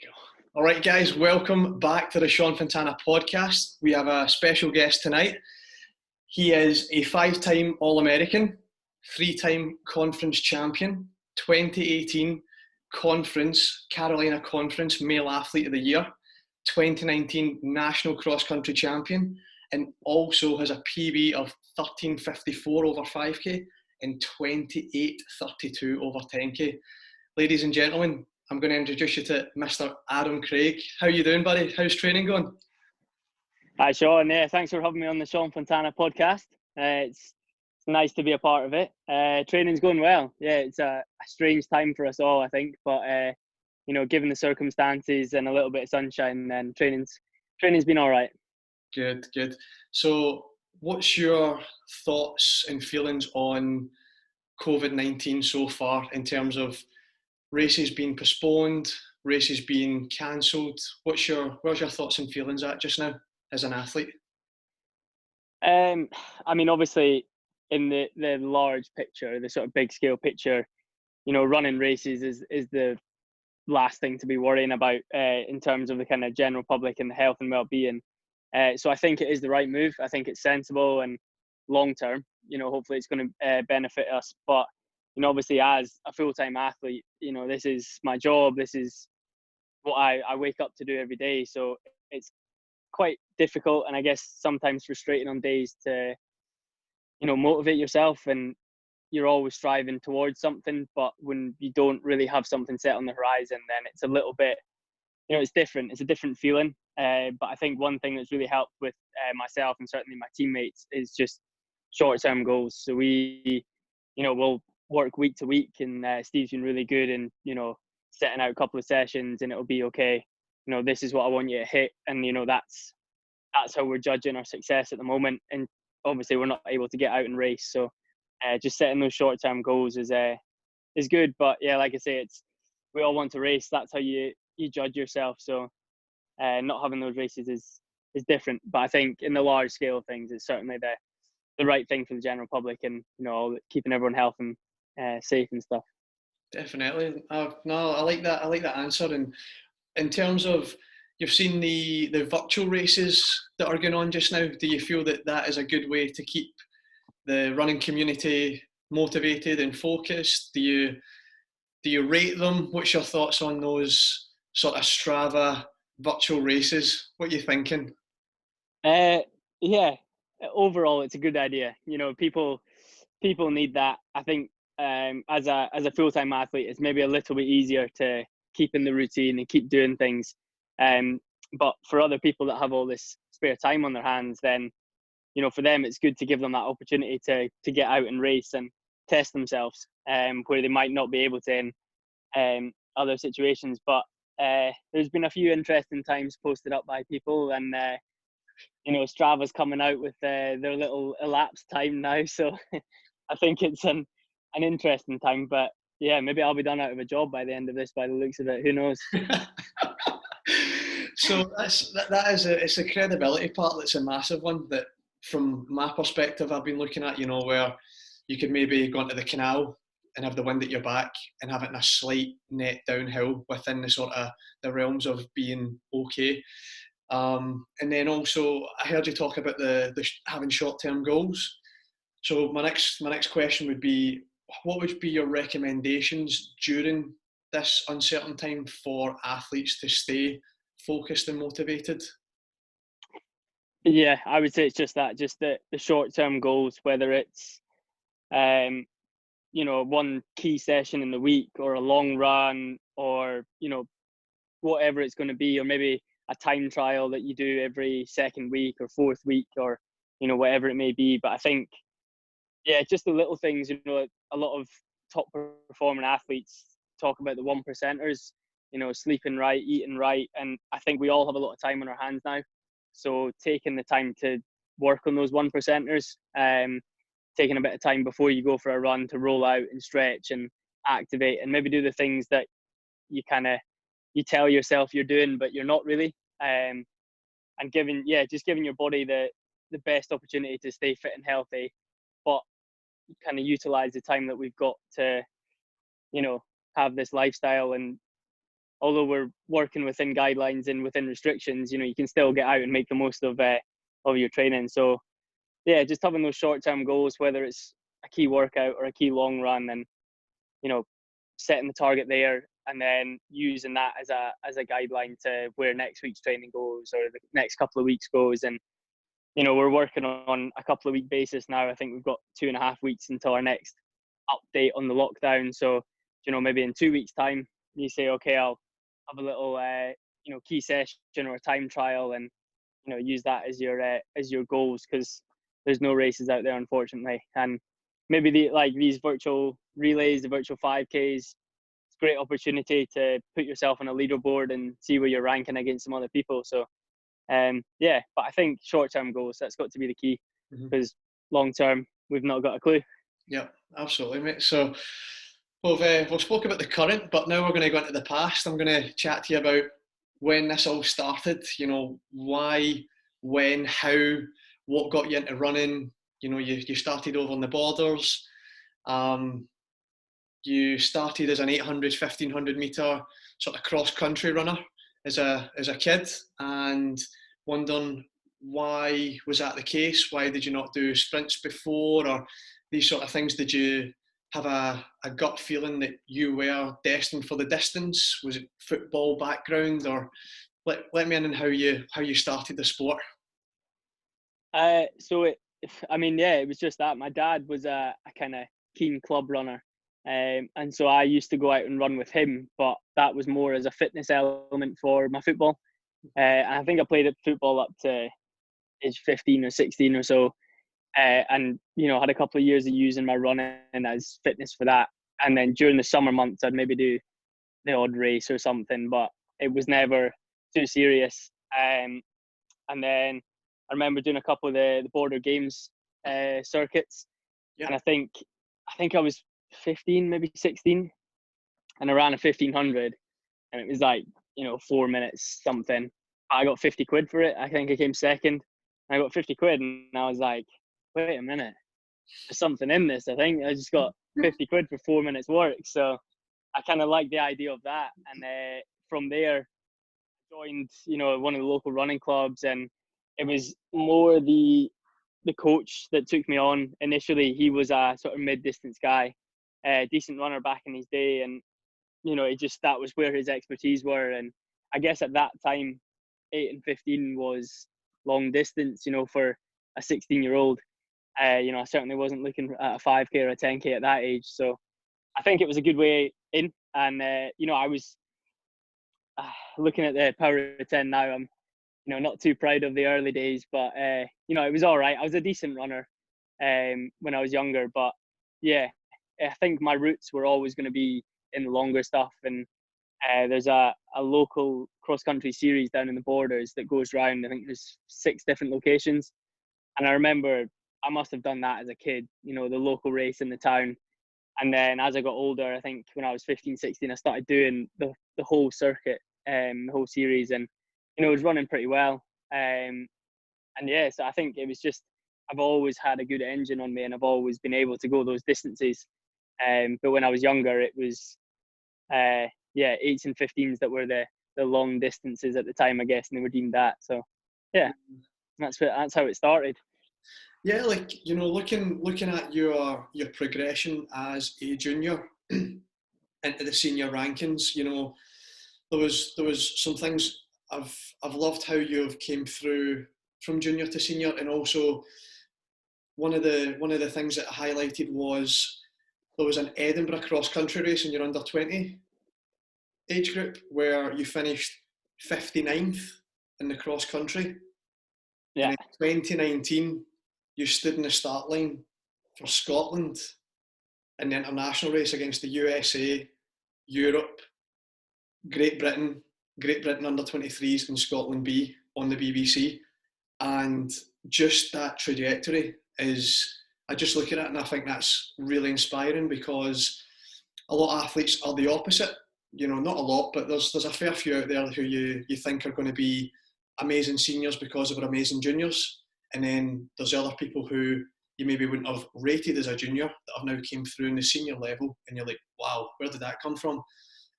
you go. All right, guys, welcome back to the Sean Fontana Podcast. We have a special guest tonight. He is a 5-time All-American, 3-time conference champion, 2018 Conference, Carolina Conference Male Athlete of the Year, 2019 National Cross Country Champion, and also has a PB of 13:54 over 5K and 28:32 over 10K. Ladies and gentlemen, I'm going to introduce you to Mr. Adam Craig. How you doing, buddy? How's training going? Hi, Sean. Yeah, thanks for having me on the Sean Fontana Podcast. It's nice to be a part of it. Training's going well. Yeah, it's a strange time for us all, I think. But, given the circumstances and a little bit of sunshine, then training's been all right. Good. So what's your thoughts and feelings on COVID-19 so far in terms of races being postponed, races being cancelled? Where's your thoughts and feelings at just now as an athlete? Obviously in the large picture, the sort of big scale picture, running races is the last thing to be worrying about in terms of the kind of general public and the health and well-being. So I think it is the right move. I think it's sensible and long term, hopefully it's going to benefit us. But obviously as a full-time athlete, this is my job. This is what I wake up to do every day. So it's quite difficult and I guess sometimes frustrating on days to, motivate yourself, and you're always striving towards something. But when you don't really have something set on the horizon, then it's a little bit, it's different. It's a different feeling. But I think one thing that's really helped with myself and certainly my teammates is just short-term goals. So we, we'll work week to week, and Steve's been really good in setting out a couple of sessions, and it'll be okay. This is what I want you to hit, and that's how we're judging our success at the moment. And obviously we're not able to get out and race, so just setting those short-term goals is good. But yeah, like I say, we all want to race. That's how you judge yourself. So not having those races is different. But I think in the large scale of things, it's certainly the right thing for the general public, and keeping everyone healthy and safe and stuff. Definitely. No, I like that. I like that answer. And in terms of, you've seen the virtual races that are going on just now. Do you feel that is a good way to keep the running community motivated and focused? Do you rate them? What's your thoughts on those sort of Strava virtual races? What are you thinking? Yeah, overall it's a good idea. People need that. I think as a full-time athlete, it's maybe a little bit easier to keep in the routine and keep doing things. But for other people that have all this spare time on their hands, then for them it's good to give them that opportunity to get out and race and test themselves, where they might not be able to in other situations. But there's been a few interesting times posted up by people, and Strava's coming out with their little elapsed time now, so I think it's an interesting time. But yeah, maybe I'll be done out of a job by the end of this, by the looks of it. Who knows? So it's a credibility part that's a massive one, that from my perspective I've been looking at, where you could maybe go into the canal and have the wind at your back and have it in a slight net downhill within the sort of the realms of being okay. And then also I heard you talk about the having short-term goals. So my next question would be, what would be your recommendations during this uncertain time for athletes to stay focused and motivated? Yeah, I would say it's just the short-term goals, whether it's one key session in the week or a long run, or whatever it's going to be, or maybe a time trial that you do every second week or fourth week, or whatever it may be. But I think just the little things. A lot of top performing athletes talk about the 1%ers, sleeping right, eating right, and I think we all have a lot of time on our hands now. So taking the time to work on those 1%ers, taking a bit of time before you go for a run to roll out and stretch and activate, and maybe do the things that you tell yourself you're doing but you're not really, and giving your body the best opportunity to stay fit and healthy, but kind of utilize the time that we've got to have this lifestyle and although we're working within guidelines and within restrictions, you can still get out and make the most of your training. So yeah, just having those short-term goals, whether it's a key workout or a key long run, and setting the target there, and then using that as a guideline to where next week's training goes or the next couple of weeks goes. And we're working on a couple of week basis now. I think we've got 2.5 weeks until our next update on the lockdown. So maybe in 2 weeks' time, you say, okay, I'll have a little key session or a time trial, and use that as your goals, because there's no races out there, unfortunately. And maybe these virtual relays, the virtual 5Ks, it's a great opportunity to put yourself on a leaderboard and see where you're ranking against some other people. So but I think short-term goals, that's got to be the key, because long-term, we've not got a clue. Yeah, absolutely, mate. So we've spoke about the current, but now we're going to go into the past. I'm going to chat to you about when this all started, why, when, how, what got you into running. You started over on the borders. You started as an 800, 1500 metre sort of cross-country runner as a kid, and wondering why was that the case? Why did you not do sprints before, or these sort of things? Did you have a gut feeling that you were destined for the distance? Was it football background, or let me in on how you started the sport? It was just that my dad was a kind of keen club runner, and so I used to go out and run with him, but that was more as a fitness element for my football. I think I played at football up to age 15 or 16 or so, and had a couple of years of using my running as fitness for that. And then during the summer months, I'd maybe do the odd race or something, but it was never too serious. And then I remember doing a couple of the border games circuits, and I think I was 15, maybe 16, and I ran a 1500, and it was 4 minutes something. I got 50 quid for it. I think I came second. I got 50 quid, and I was like, wait a minute, there's something in this. I think I just got 50 quid for 4 minutes work. So I kind of liked the idea of that. And from there, joined, one of the local running clubs, and it was more the coach that took me on initially. He was a sort of mid-distance guy, decent runner back in his day, and that was where his expertise were. And I guess at that time, 8 and 15 was long distance, for a 16-year-old. I certainly wasn't looking at a 5K or a 10K at that age. So I think it was a good way in. And, I was looking at the power of 10 now. I'm, not too proud of the early days, but, it was all right. I was a decent runner when I was younger. But, yeah, I think my roots were always going to be in the longer stuff. And there's a local cross-country series down in the borders that goes round. I think there's 6 different locations. And I remember I must have done that as a kid, the local race in the town. And then as I got older, I think when I was 15, 16, I started doing the whole circuit, the whole series. And, it was running pretty well. So I think it was just, I've always had a good engine on me, and I've always been able to go those distances. But when I was younger, it was, 8s and 15s that were the long distances at the time, I guess, and they were deemed that. So, yeah, that's how it started. Yeah, looking at your progression as a junior into the senior rankings, there was some things I've loved how you've came through from junior to senior, and also one of the things that I highlighted was there was an Edinburgh cross country race in your under 20 age group where you finished 59th in the cross country. Yeah. And in 2019, you stood in the start line for Scotland in the international race against the USA, Europe, Great Britain under 23s, and Scotland B on the BBC. And just that trajectory is, I just look at it and I think that's really inspiring, because a lot of athletes are the opposite. Not a lot, but there's a fair few out there who you think are going to be amazing seniors because they were amazing juniors. And then there's other people who you maybe wouldn't have rated as a junior that have now came through in the senior level, and you're like, wow, where did that come from?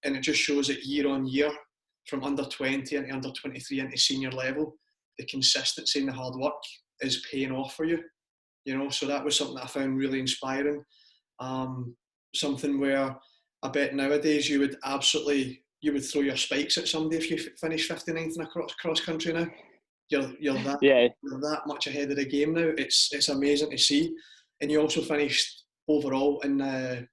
and it just shows that year on year, from under 20 into under 23 into senior level, the consistency and the hard work is paying off for you. So that was something that I found really inspiring. Something where I bet nowadays you would throw your spikes at somebody if you finish 59th in a cross country now. You're that much ahead of the game now. It's amazing to see. And you also finished overall in the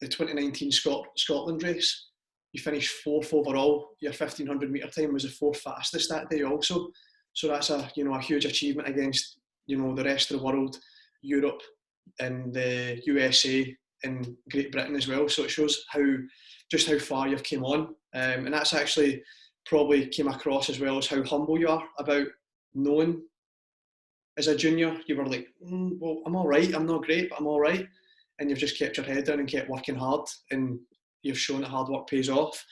2019 Scotland race. You finished 4th overall. Your 1500 metre time was the 4th fastest that day also. So that's a huge achievement against the rest of the world, Europe and the USA and Great Britain as well. So it shows how far you've came on. And that's actually probably came across as well as how humble you are about knowing as a junior, you were like, well, I'm all right. I'm not great, but I'm all right. And you've just kept your head down and kept working hard, and you've shown that hard work pays off.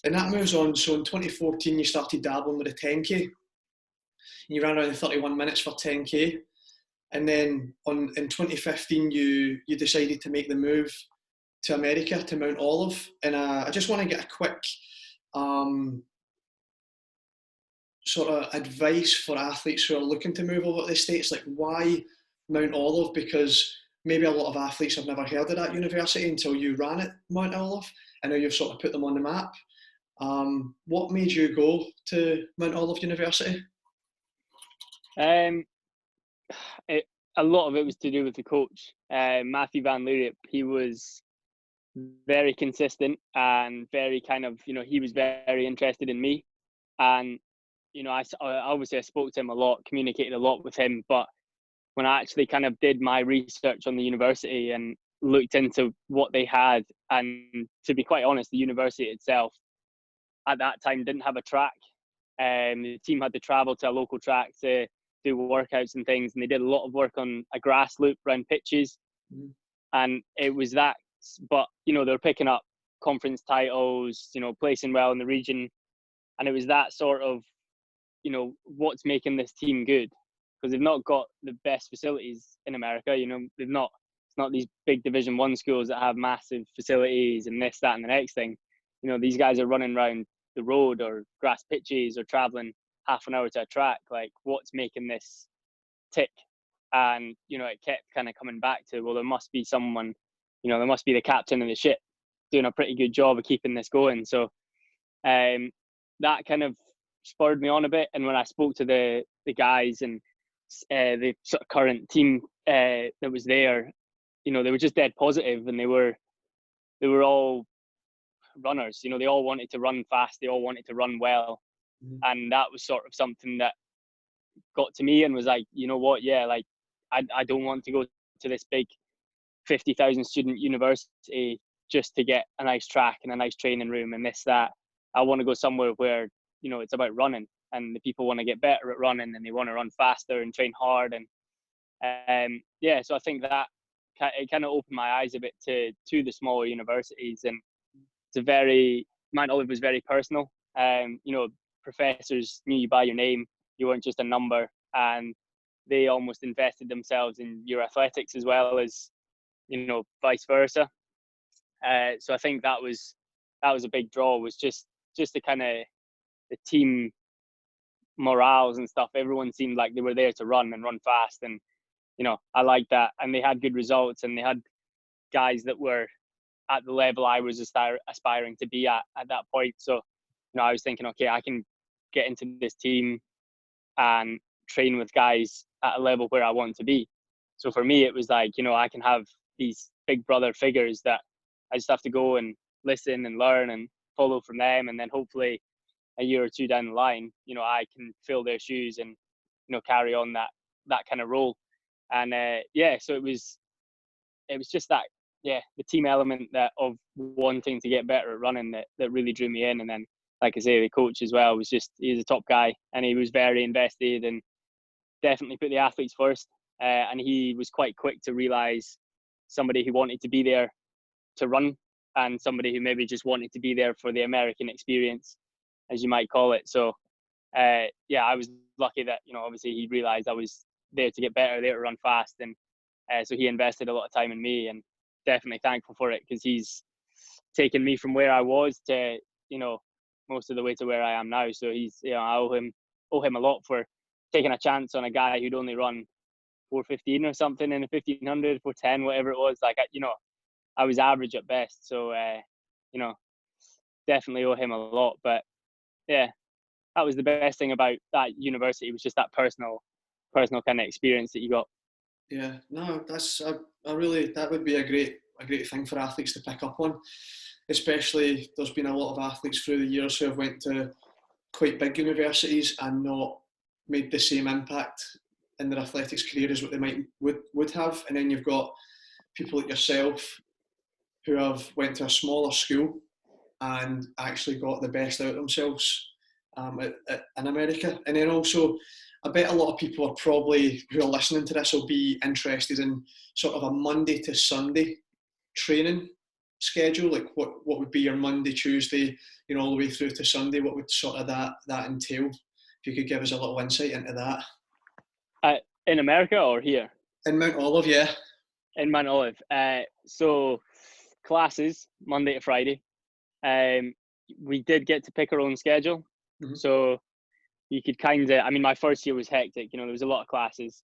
And that moves on. So in 2014, you started dabbling with the 10K. You ran around 31 minutes for 10K. And then in 2015, you decided to make the move to America, to Mount Olive. And I just want to get a quick sort of advice for athletes who are looking to move over to the States. Like, why Mount Olive? Because maybe a lot of athletes have never heard of that university until you ran at Mount Olive, and now you've sort of put them on the map. What made you go to Mount Olive University? A lot of it was to do with the coach, Matthew Van Leeuwenhoek. He was very consistent and very kind of, he was very interested in me. And, I obviously I spoke to him a lot, communicated a lot with him, but when I actually kind of did my research on the university and looked into what they had, and to be quite honest, the university itself at that time didn't have a track. The team had to travel to a local track to do workouts and things, and they did a lot of work on a grass loop around pitches. And it was that, but they were picking up conference titles, placing well in the region, and it was that sort of what's making this team good, because they've not got the best facilities in America. It's not these big Division 1 schools that have massive facilities and this, that, and the next thing. These guys are running around the road or grass pitches or traveling half an hour to a track. Like, what's making this tick? And it kept kind of coming back to, well, there must be someone, there must be the captain of the ship doing a pretty good job of keeping this going. So that kind of spurred me on a bit. And when I spoke to the guys and the sort of current team that was there, they were just dead positive, and they were all runners. They all wanted to run fast, they all wanted to run well. And that was sort of something that got to me and was like, like I don't want to go to this big 50,000 student university just to get a nice track and a nice training room and this, that. I want to go somewhere where it's about running, and the people want to get better at running, and they want to run faster and train hard. And so I think that it kind of opened my eyes a bit to the smaller universities. And Mount Olive was very personal. Professors knew you by your name. You weren't just a number, and they almost invested themselves in your athletics as well as vice versa. So I think that was a big draw, was just the kind of the team morales and stuff. Everyone seemed like they were there to run and run fast, and I liked that. And they had good results, and they had guys that were at the level I was aspiring to be at that point. So I was thinking, okay, I can get into this team and train with guys at a level where I want to be. So for me, it was like, I can have these big brother figures that I just have to go and listen and learn and follow from them, and then hopefully a year or two down the line, I can fill their shoes and carry on that kind of role. And so it was just that, the team element that of wanting to get better at running that really drew me in. And then, like I say, the coach as well he's a top guy, and he was very invested and definitely put the athletes first. And he was quite quick to realize somebody who wanted to be there to run, and somebody who maybe just wanted to be there for the American experience, as you might call it. So I was lucky that obviously he realized I was there to get better, there to run fast, and so he invested a lot of time in me, and definitely thankful for it, because he's taken me from where I was to, you know, most of the way to where I am now. So he's, you know, I owe him a lot for taking a chance on a guy who'd only run 4:15 or something in a 1500, 4:10, whatever it was. Like, you know, I was average at best. So, you know, definitely owe him a lot. But yeah, that was the best thing about that university, was just that personal kind of experience that you got. Yeah, no, that's that would be a great thing for athletes to pick up on. Especially, there's been a lot of athletes through the years who have went to quite big universities and not made the same impact in their athletics career as what they would have. And then you've got people like yourself who have went to a smaller school and actually got the best out of themselves in America. And then also, I bet a lot of people are probably, who are listening to this, will be interested in sort of a Monday to Sunday training schedule. Like what would be your Monday, Tuesday, you know, all the way through to Sunday? What would sort of that entail? If you could give us a little insight into that. In America or here? In Mount Olive, yeah. In Mount Olive. So classes Monday to Friday. We did get to pick our own schedule. Mm-hmm. So you could kind of, I mean, my first year was hectic, you know, there was a lot of classes,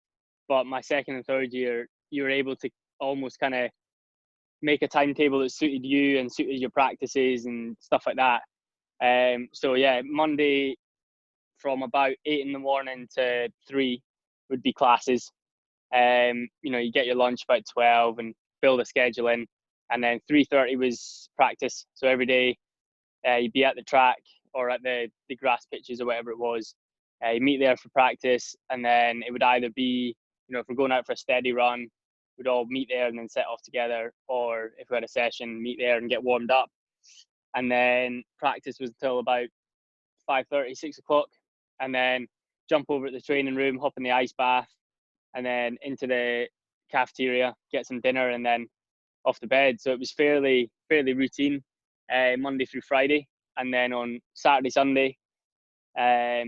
but my second and third year, you were able to almost kind of make a timetable that suited you and suited your practices and stuff like that. So yeah, Monday from about 8 in the morning to 3 would be classes. You know, you get your lunch about 12 and build a schedule in, and then 3:30 was practice. So every day you'd be at the track or at the grass pitches or whatever it was. You meet there for practice, and then it would either be, you know, if we're going out for a steady run, we'd all meet there and then set off together, or if we had a session, meet there and get warmed up. And then practice was until about 5:30, 6 o'clock, and then jump over at the training room, hop in the ice bath, and then into the cafeteria, get some dinner, and then off to bed. So it was fairly routine, Monday through Friday. And then on Saturday, Sunday, as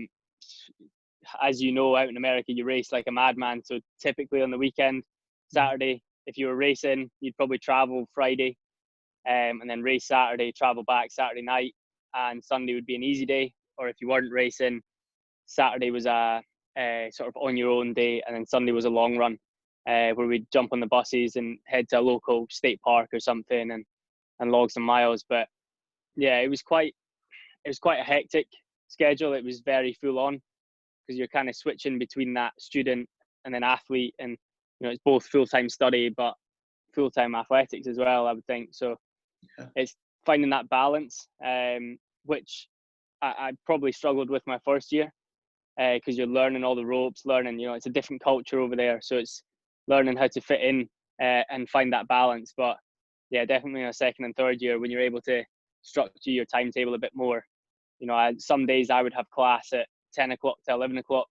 you know, out in America, you race like a madman. So typically on the weekend, Saturday, if you were racing, you'd probably travel Friday, and then race Saturday, travel back Saturday night, and Sunday would be an easy day. Or if you weren't racing, Saturday was a sort of on your own day, and then Sunday was a long run, where we'd jump on the buses and head to a local state park or something and log some miles. But yeah, it was quite a hectic schedule. It was very full on, because you're kind of switching between that student and then athlete, and you know, it's both full-time study but full-time athletics as well, I would think. So yeah, it's finding that balance, which I probably struggled with my first year, because you're learning all the ropes, you know, it's a different culture over there, so it's learning how to fit in and find that balance. But yeah, definitely in a second and third year, when you're able to structure your timetable a bit more, you know, some days I would have class at 10 o'clock to 11 o'clock,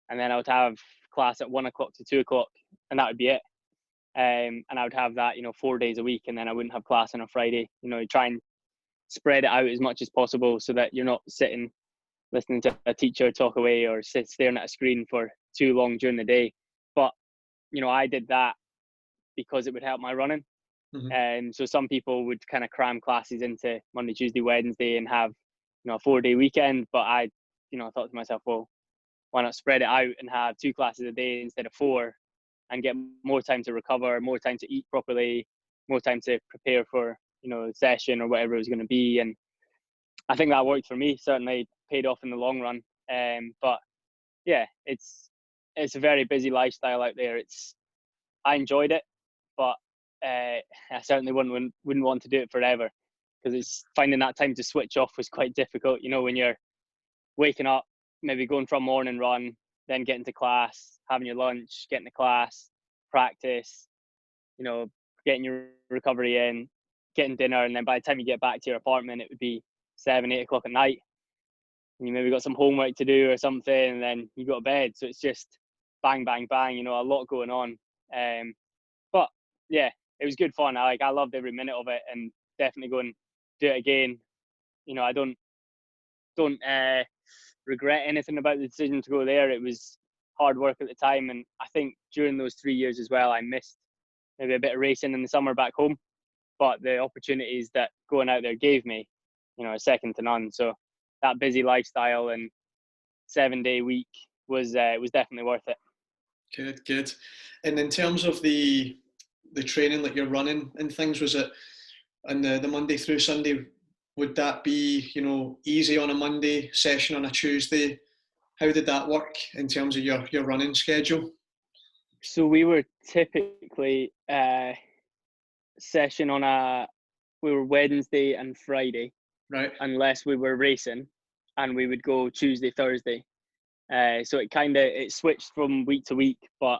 and then I would have class at 1 o'clock to 2 o'clock, and that would be it. And I would have that, you know, 4 days a week, and then I wouldn't have class on a Friday. You know, you try and spread it out as much as possible so that you're not sitting listening to a teacher talk away or staring at a screen for too long during the day. But, you know, I did that because it would help my running. Mm-hmm. So some people would kind of cram classes into Monday, Tuesday, Wednesday and have, you know, a 4-day weekend. But I, you know, thought to myself, well, why not spread it out and have 2 classes a day instead of 4, and get more time to recover, more time to eat properly, more time to prepare for, you know, the session or whatever it was going to be. And I think that worked for me. Certainly paid off in the long run. But yeah, it's a very busy lifestyle out there. I enjoyed it, but I certainly wouldn't want to do it forever, because it's finding that time to switch off was quite difficult. You know, when you're waking up, maybe going for a morning run, then getting to class, having your lunch, getting to class, practice, you know, getting your recovery in, getting dinner, and then by the time you get back to your apartment, it would be 7, 8 o'clock at night, and you maybe got some homework to do or something, and then you go to bed. So it's just bang, bang, bang, you know, a lot going on. But yeah, it was good fun. I loved every minute of it, and definitely go and do it again. You know, I don't regret anything about the decision to go there. It was hard work at the time, and I think during those 3 years as well, I missed maybe a bit of racing in the summer back home. but the opportunities that going out there gave me, are second to none. So that busy lifestyle and 7-day week was definitely worth it. Good. And in terms of the training that you're running and things, was it on the Monday through Sunday? Would that be, easy on a Monday, session on a Tuesday? How did that work in terms of your running schedule? So we were typically session we were Wednesday and Friday, right? Unless we were racing, and we would go Tuesday, Thursday. So it switched from week to week, but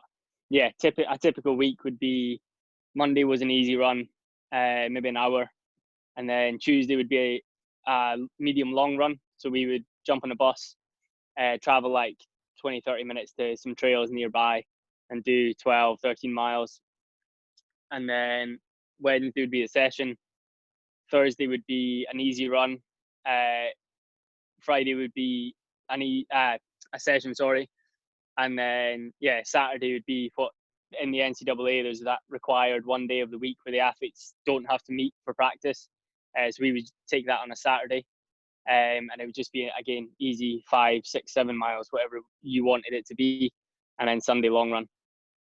yeah, a typical week would be Monday was an easy run, maybe an hour, and then Tuesday would be a medium long run. So we would jump on a bus, travel like 20-30 minutes to some trails nearby and do 12-13 miles. And then Wednesday would be a session. Thursday would be an easy run. Friday would be a session, sorry. And then, Saturday would be what in the NCAA, there's that required one day of the week where the athletes don't have to meet for practice. So we would take that on a Saturday. And it would just be, again, easy 5, 6, 7 miles, whatever you wanted it to be. And then Sunday long run.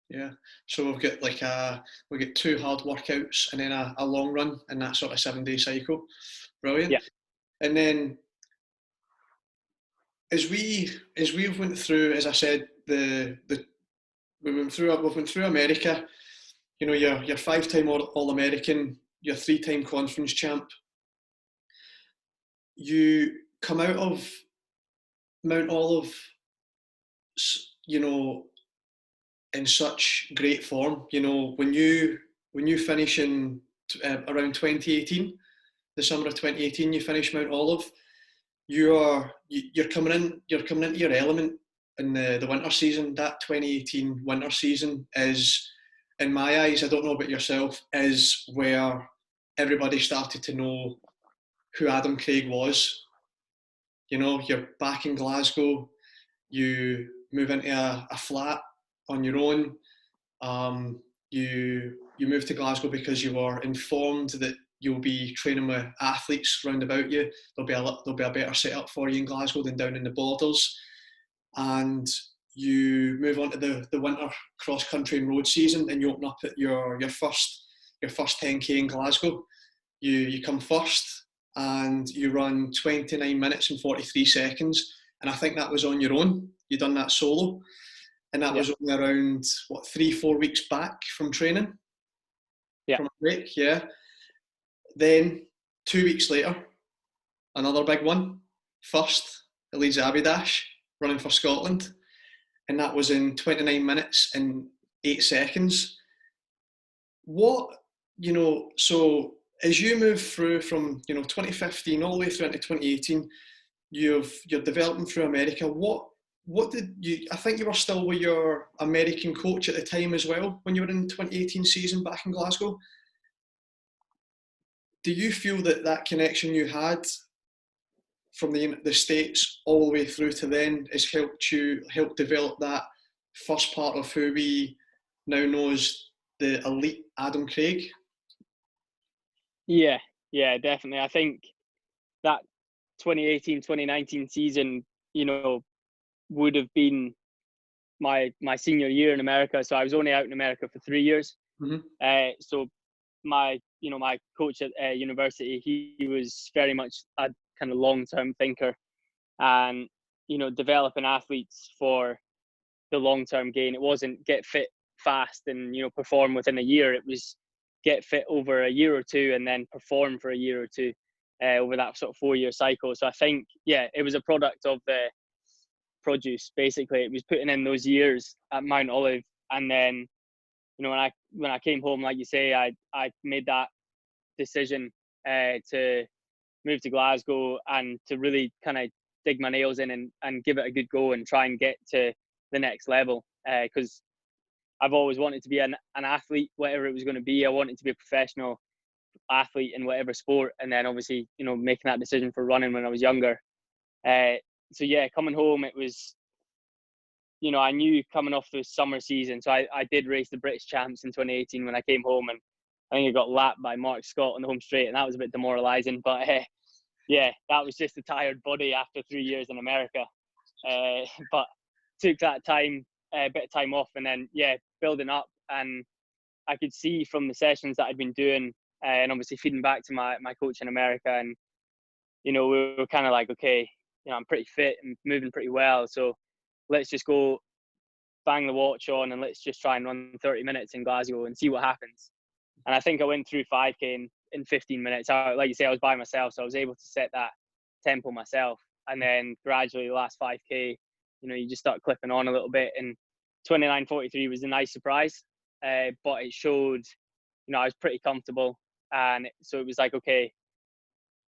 Yeah. So we've got 2 hard workouts and then a long run in that sort of 7-day cycle. Brilliant. Yeah. And then as we've went through, as I said, we went through America. You're 5-time All-American, you're 3-time conference champ. You come out of Mount Olive, in such great form. When you finish in around 2018, the summer of 2018, you finish Mount Olive. You're coming into your element in the winter season. That 2018 winter season is, in my eyes, I don't know about yourself, is where everybody started to know who Adam Craig was. You're back in Glasgow, you move into a flat on your own. You move to Glasgow because you were informed that you'll be training with athletes round about you. There'll be a better setup for you in Glasgow than down in the Borders. And you move on to the winter cross country and road season, and you open up at your first 10K in Glasgow. You come first and you run 29 minutes and 43 seconds. And I think that was on your own. You done that solo. And that was only around, 3-4 weeks back from training? Yeah. From a break, yeah. Then 2 weeks later, another big one. First, Elite Abidash, running for Scotland. And that was in 29 minutes and 8 seconds. So as you move through from 2015 all the way through into 2018, you're developing through America. What did you? I think you were still with your American coach at the time as well when you were in the 2018 season back in Glasgow. Do you feel that connection you had from the States all the way through to then has helped develop that first part of who we now know as the elite Adam Craig? Yeah, definitely. I think that 2018-2019 season, would have been my senior year in America. So I was only out in America for 3 years. Mm-hmm. So my coach at university, he was very much a kind of long-term thinker, and developing athletes for the long-term gain. It wasn't get fit fast and perform within a year. It was get fit over a year or two and then perform for a year or two over that sort of 4-year cycle. So I think it was a product of the produce. Basically, it was putting in those years at Mount Olive, and then when I came home, like you say, I made that decision to move to Glasgow and to really kind of dig my nails in and give it a good go and try and get to the next level, because I've always wanted to be an athlete, whatever it was going to be. I wanted to be a professional athlete in whatever sport, and then obviously making that decision for running when I was younger. So coming home, it was, I knew coming off the summer season. So I did race the British champs in 2018 when I came home, and I think I got lapped by Mark Scott on the home straight, and that was a bit demoralising. But yeah, that was just a tired body after 3 years in America. But took that time, a bit of time off, and then building up. And I could see from the sessions that I'd been doing, and obviously feeding back to my coach in America, and we were kind of like, okay, I'm pretty fit and moving pretty well, so let's just go bang the watch on and let's just try and run 30 minutes in Glasgow and see what happens. And I think I went through 5K in 15 minutes. Like you say, I was by myself, so I was able to set that tempo myself. And then gradually the last 5K, you just start clipping on a little bit. And 29:43 was a nice surprise, but it showed, I was pretty comfortable. And so it was like, okay,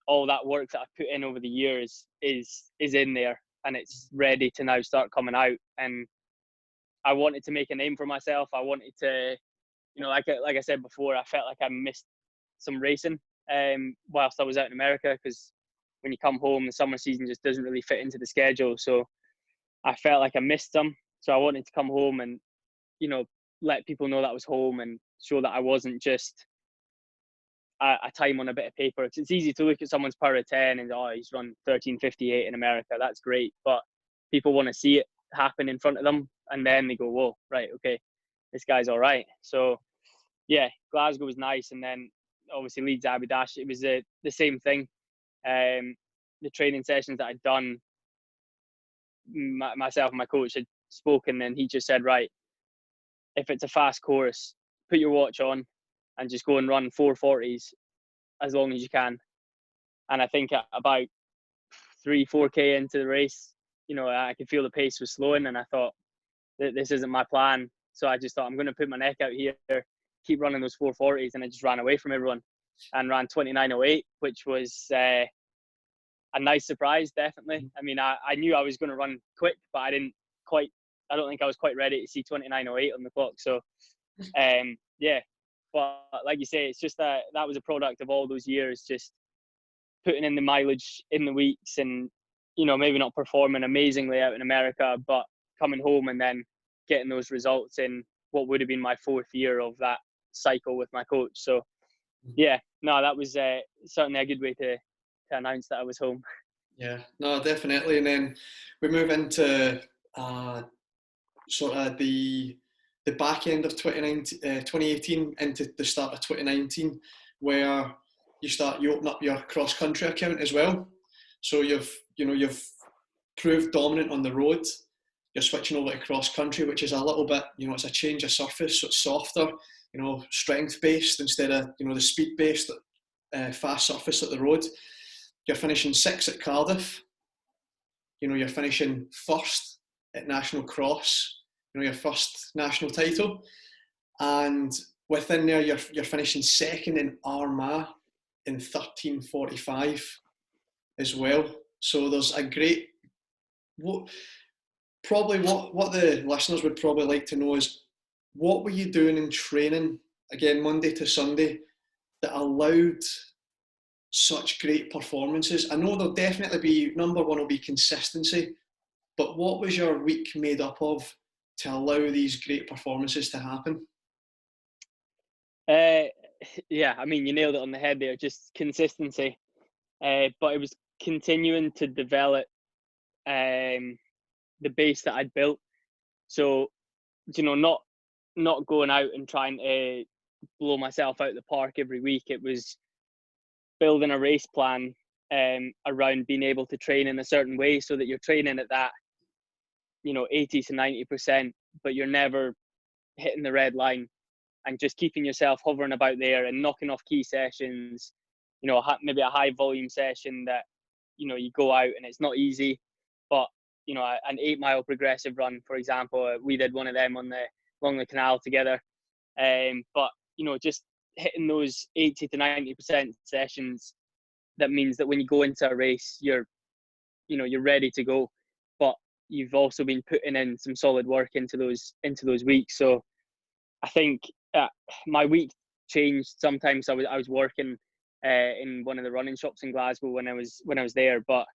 all that work that I've put in over the years is in there, and it's ready to now start coming out. And I wanted to make a name for myself. I wanted to, like I said before, I felt like I missed some racing whilst I was out in America, because when you come home, the summer season just doesn't really fit into the schedule. So I felt like I missed some. So I wanted to come home and, let people know that I was home and show that I wasn't just a time on a bit of paper. Because it's easy to look at someone's power of 10 and, he's run 13:58 in America. That's great. But people want to see it happen in front of them. And then they go, whoa, right, okay, this guy's all right. So, yeah, Glasgow was nice. And then obviously Leeds, Abu Dhabi, it was the same thing. The training sessions that I'd done, myself and my coach had spoken, and he just said, right, if it's a fast course, put your watch on and just go and run 4:40s as long as you can. And I think at about 3-4K into the race, I could feel the pace was slowing, and I thought, this isn't my plan. So I just thought, I'm going to put my neck out here, keep running those 4:40s, and I just ran away from everyone and ran 29:08, which was a nice surprise, definitely. I mean, I knew I was going to run quick, but I don't think I was quite ready to see 29:08 on the clock. So, yeah. But like you say, it's just that was a product of all those years, just putting in the mileage in the weeks and, maybe not performing amazingly out in America, but coming home and then getting those results in what would have been my 4th year of that cycle with my coach. So, yeah, no, that was certainly a good way to announce that I was home. Yeah, no, definitely. And then we move into sort of the back end of 2018 into the start of 2019, where you open up your cross country account as well. So you've proved dominant on the road. You're switching over to cross country, which is a little bit, it's a change of surface, so it's softer, strength based instead of the speed based fast surface at the road. You're finishing 6th at Cardiff. You're finishing 1st at National Cross. Your first national title, and within there you're finishing 2nd in Armagh in 13:45 as well. So there's a great what the listeners would probably like to know is, what were you doing in training, again Monday to Sunday, that allowed such great performances? I know there'll definitely be, number one will be consistency, but what was your week made up of to allow these great performances to happen? Yeah, I mean, you nailed it on the head there, just consistency. But it was continuing to develop the base that I'd built. So, not going out and trying to blow myself out of the park every week. It was building a race plan around being able to train in a certain way, so that you're training at that 80 to 90%, but you're never hitting the red line, and just keeping yourself hovering about there and knocking off key sessions, maybe a high volume session that, you go out and it's not easy, but, an 8-mile progressive run, for example, we did one of them along the canal together. But, just hitting those 80 to 90% sessions, that means that when you go into a race, you're ready to go. But you've also been putting in some solid work into those weeks. So I think my week changed sometimes. I was working in one of the running shops in Glasgow when I was there, but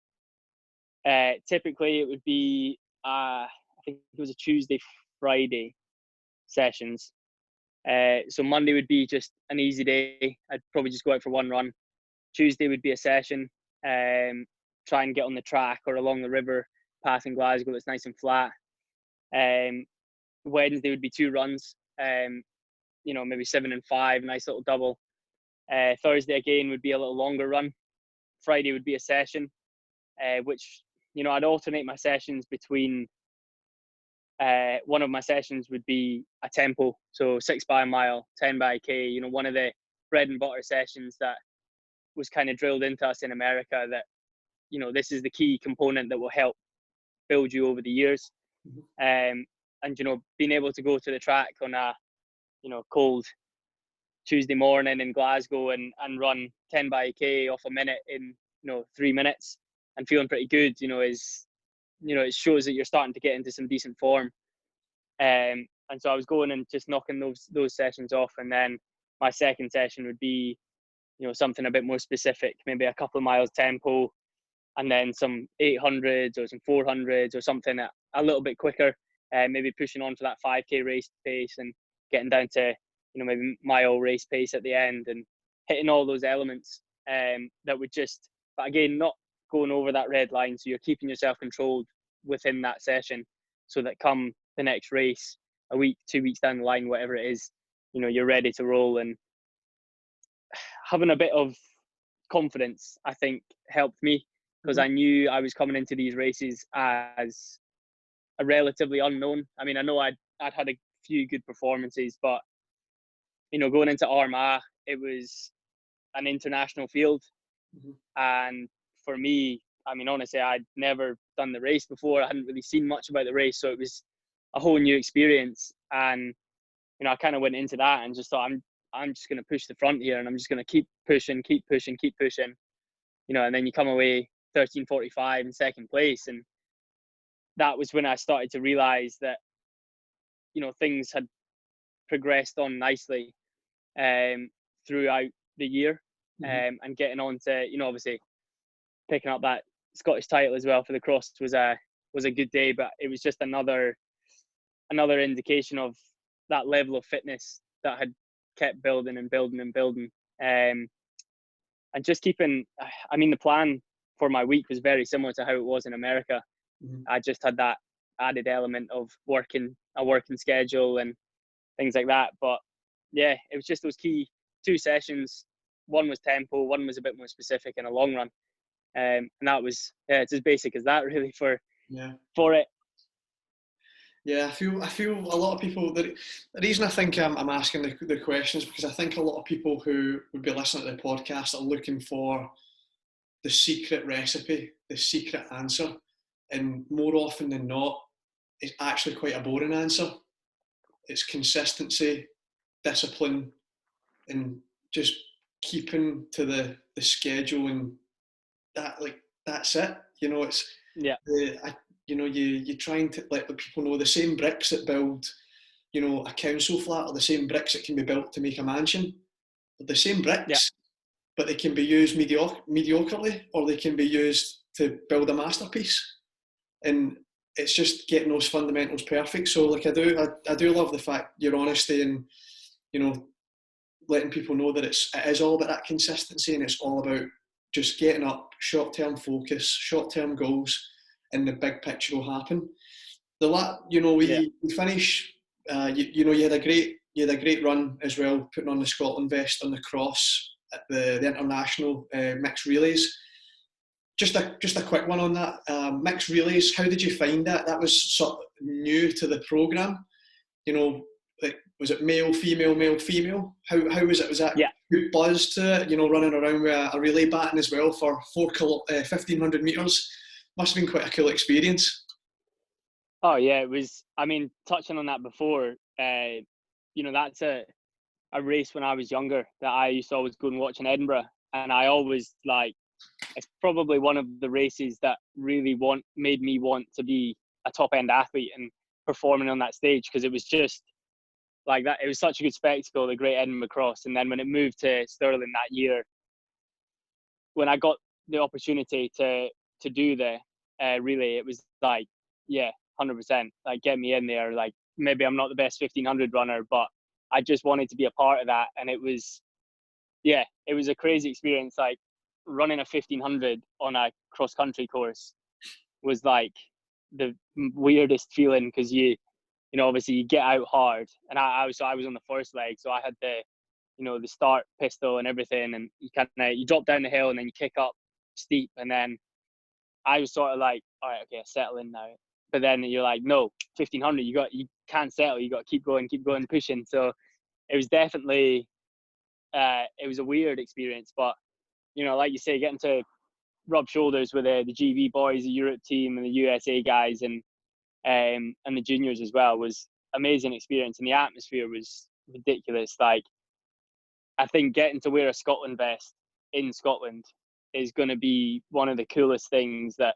typically it would be I think it was a Tuesday, Friday sessions, So Monday would be just an easy day. I'd probably just go out for one run. Tuesday would be a session, try and get on the track or along the river path in Glasgow that's nice and flat. Wednesday would be 2 runs, maybe 7 and 5, nice little double. Thursday again would be a little longer run. Friday would be a session, which, I'd alternate my sessions between, one of my sessions would be a tempo, so 6 by a mile, 10 by a K, one of the bread and butter sessions that was kind of drilled into us in America, that, this is the key component that will help build you over the years. And, being able to go to the track on a, cold Tuesday morning in Glasgow and run 10 by a K off a minute in, 3 minutes and feeling pretty good, is, it shows that you're starting to get into some decent form. And so I was going and just knocking those sessions off. And then my second session would be, something a bit more specific, maybe a couple of miles tempo, and then some 800s or some 400s or something a little bit quicker, maybe pushing on for that 5K race pace and getting down to, maybe mile race pace at the end, and hitting all those elements that would just, but again, not going over that red line. So you're keeping yourself controlled within that session, so that come the next race, a week, 2 weeks down the line, whatever it is, you're ready to roll. And having a bit of confidence, I think, helped me, because I knew I was coming into these races as a relatively unknown. I mean, I know I'd had a few good performances, but going into Armagh, it was an international field, and for me, I mean, honestly, I'd never done the race before. I hadn't really seen much about the race, so it was a whole new experience. And I kind of went into that and just thought, I'm just going to push the front here, and I'm just going to keep pushing, and then you come away 13:45 in second place. And that was when I started to realize that, things had progressed on nicely throughout the year, and getting on to, obviously picking up that Scottish title as well for the cross was a good day. But it was just another indication of that level of fitness that had kept building and building and building, and just keeping, I mean, the plan for my week was very similar to how it was in America. I just had that added element of a working schedule and things like that. But yeah, it was just those key 2 sessions. One was tempo, one was a bit more specific in a long run. And that was, it's as basic as that, really, for it. Yeah, I feel a lot of people, the reason I think I'm asking the questions, because I think a lot of people who would be listening to the podcast are looking for the secret recipe, the secret answer. And more often than not, it's actually quite a boring answer. It's consistency, discipline, and just keeping to the schedule, and that's it. It's you're trying to let the people know the same bricks that build, a council flat, are the same bricks that can be built to make a mansion. They're the same bricks, but they can be used mediocrely, or they can be used to build a masterpiece. And it's just getting those fundamentals perfect. So I do love the fact, your honesty, and letting people know that it is all about that consistency, and it's all about just getting up, short-term focus, short-term goals, and the big picture will happen. We finish. You had a great run as well, putting on the Scotland vest on the cross at the international mixed relays. Just a quick one on that. Mixed relays, how did you find that? That was sort of new to the programme. Was it male, female? How was it? Was that good buzz to it? Running around with a relay baton as well for 1,500 metres. Must have been quite a cool experience. Oh yeah, it was. I mean, touching on that before, that's a race when I was younger that I used to always go and watch in Edinburgh, and I always it's probably one of the races that really made me want to be a top end athlete and performing on that stage, because it was just like that. It was such a good spectacle, the Great Edinburgh Cross. And then when it moved to Stirling that year, when I got the opportunity to do the relay, it was 100%, get me in there. Maybe I'm not the best 1,500 runner, but I just wanted to be a part of that. And it was a crazy experience. Like running a 1500 on a cross country course was like the weirdest feeling, because you know, obviously you get out hard, and I was on the first leg, so I had the, you know, the start pistol and everything, and you drop down the hill and then you kick up steep, and then I was sort of like, all right, okay, settle in now. But then you're like, no, 1500, you can't settle, you got to keep going, pushing. So it was definitely, it was a weird experience, but you know, like you say, getting to rub shoulders with the GB boys, the Europe team, and the USA guys, and the juniors as well, was amazing experience, and the atmosphere was ridiculous. Like, I think getting to wear a Scotland vest in Scotland is going to be one of the coolest things that,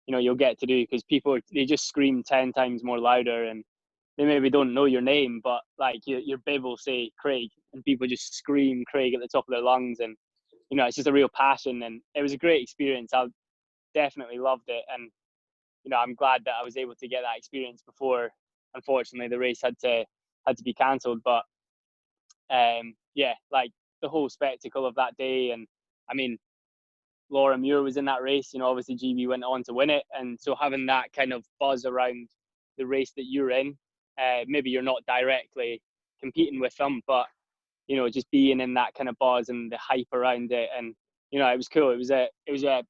you know, you'll get to do, because they just scream 10 times more louder, and they maybe don't know your name, but like your bib will say Craig, and people just scream Craig at the top of their lungs, and you know, it's just a real passion, and it was a great experience. I definitely loved it, and you know, I'm glad that I was able to get that experience before, unfortunately, the race had to be cancelled. But yeah, like the whole spectacle of that day, and I mean, Laura Muir was in that race. You know, obviously GB went on to win it, and so having that kind of buzz around the race that you're in, maybe you're not directly competing with them, but you know, just being in that kind of buzz and the hype around it, and you know, it was cool. It was a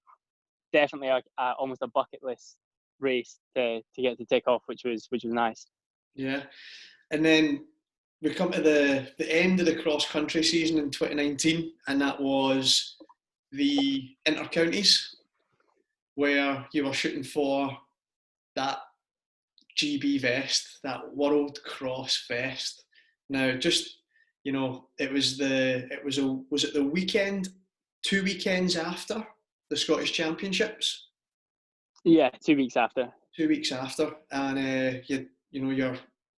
definitely almost a bucket list race to get to tick off, which was nice. Yeah, and then we come to the end of the cross country season in 2019, and that was the inter-counties, where you were shooting for that GB vest, that World Cross vest. Now, just, you know, was it the weekend, 2 weekends after the Scottish Championships? Yeah, 2 weeks after. 2 weeks after, and you know,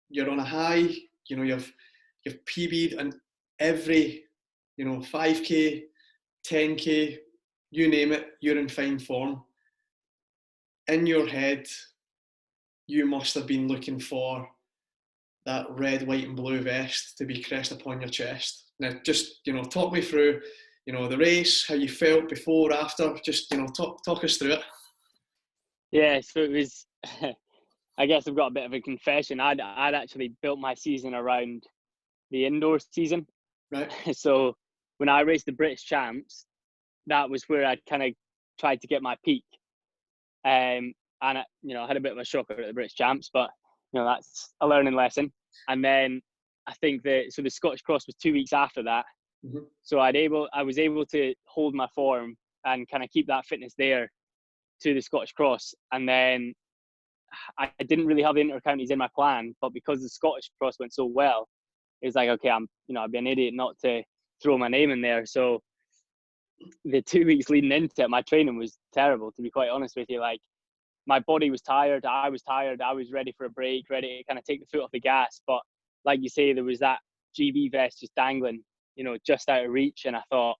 you're on a high. You know, you've PB'd on every, you know, 5K, 10K, you name it, you're in fine form. In your head, you must have been looking for that red, white and blue vest to be crest upon your chest. Now, just, you know, talk me through, you know, the race, how you felt before, after, just, you know, talk us through it. Yeah, so it was, I guess I've got a bit of a confession. I'd actually built my season around the indoor season. Right. So when I raced the British Champs, that was where I'd kind of tried to get my peak. And you know, I had a bit of a shocker at the British Champs, but you know, that's a learning lesson. And then I think the Scottish Cross was 2 weeks after that. Mm-hmm. So I was able to hold my form and kind of keep that fitness there to the Scottish Cross. And then I didn't really have the inter-counties in my plan, but because the Scottish Cross went so well, it was like, okay, I'd be an idiot not to throw my name in there. So the 2 weeks leading into it, my training was terrible, to be quite honest with you. Like, my body was tired, I was tired, I was ready for a break, ready to kind of take the foot off the gas. But like you say, there was that GB vest just dangling, you know, just out of reach. And I thought,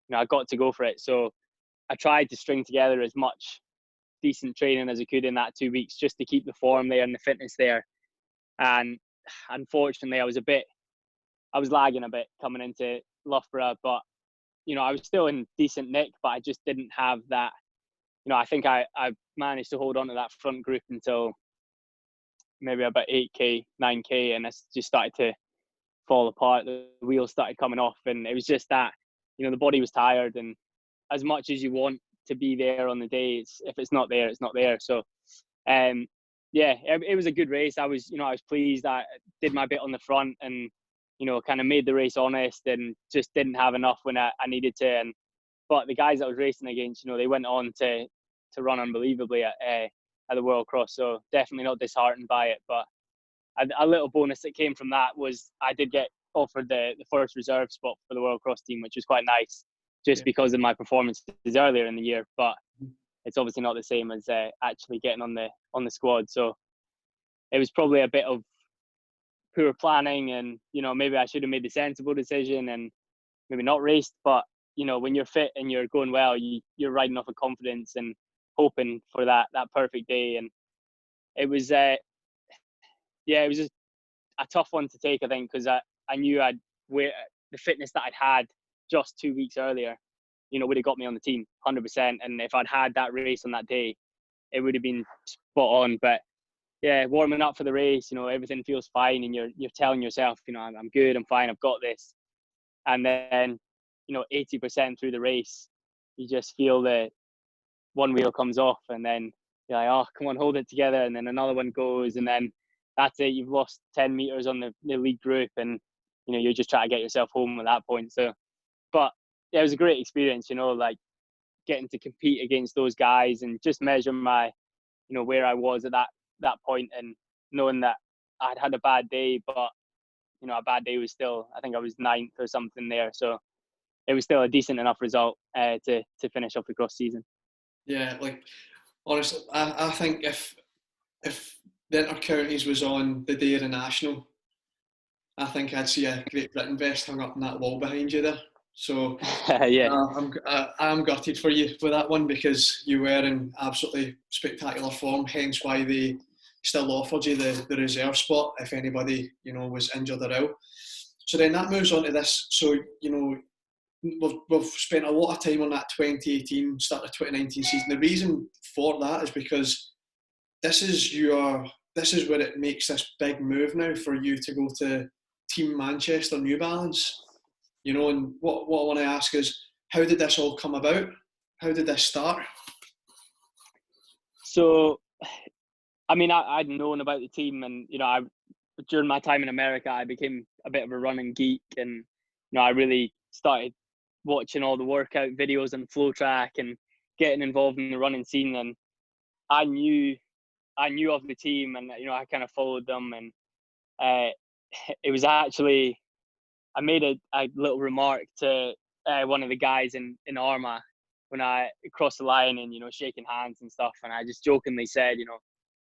you know, I got to go for it. So I tried to string together as much decent training as I could in that 2 weeks, just to keep the form there and the fitness there. And unfortunately, I was lagging a bit coming into Loughborough, but you know, I was still in decent nick, but I just didn't have that. You know, I think I managed to hold on to that front group until maybe about 8K, 9K, and it just started to fall apart. The wheels started coming off, and it was just that, you know, the body was tired, and as much as you want to be there on the day, if it's not there, it's not there. So, yeah, it was a good race. I was pleased. I did my bit on the front, and you know, kind of made the race honest, and just didn't have enough when I needed to. But the guys I was racing against, you know, they went on to run unbelievably at the World Cross. So definitely not disheartened by it. But a little bonus that came from that was I did get offered the first reserve spot for the World Cross team, which was quite nice, just because of my performances earlier in the year. But it's obviously not the same as actually getting on the squad. So it was probably a bit of poor planning, and you know, maybe I should have made the sensible decision and maybe not raced. But you know, when you're fit and you're going well, you're riding off of confidence and hoping for that perfect day. And it was it was just a tough one to take, I think, because I knew the fitness that I'd had just 2 weeks earlier, would have got me on the team 100%. And if I'd had that race on that day, it would have been spot on. But yeah, warming up for the race, everything feels fine, and you're telling yourself, I'm good, I'm fine, I've got this. And then, 80% through the race, you just feel the one wheel comes off, and then you're like, oh, come on, hold it together. And then another one goes, and then that's it. You've lost 10 meters on the lead group, and, you're just trying to get yourself home at that point. So, but yeah, it was a great experience, like getting to compete against those guys and just measure my, where I was at that point, and knowing that I'd had a bad day, but, a bad day was still, I think I was 9th or something there. So it was still a decent enough result to finish off the cross season. Yeah, like honestly, I think if the Inter-Counties was on the day of the National, I think I'd see a Great Britain vest hung up on that wall behind you there. So Yeah, I'm gutted for you with that one, because you were in absolutely spectacular form, hence why they still offered you the reserve spot if anybody, was injured or ill. So then that moves on to this. So, we've spent a lot of time on that 2018, start of 2019 season. The reason for that is because this is where it makes this big move now for you to go to Team Manchester New Balance. And what I want to ask is, how did this all come about? How did this start? So, I mean, I'd known about the team, and, during my time in America, I became a bit of a running geek, and, I really started watching all the workout videos and flow track and getting involved in the running scene. And I knew of the team, and, I kind of followed them. And it was actually, I made a little remark to one of the guys in Armagh when I crossed the line, and, shaking hands and stuff. And I just jokingly said,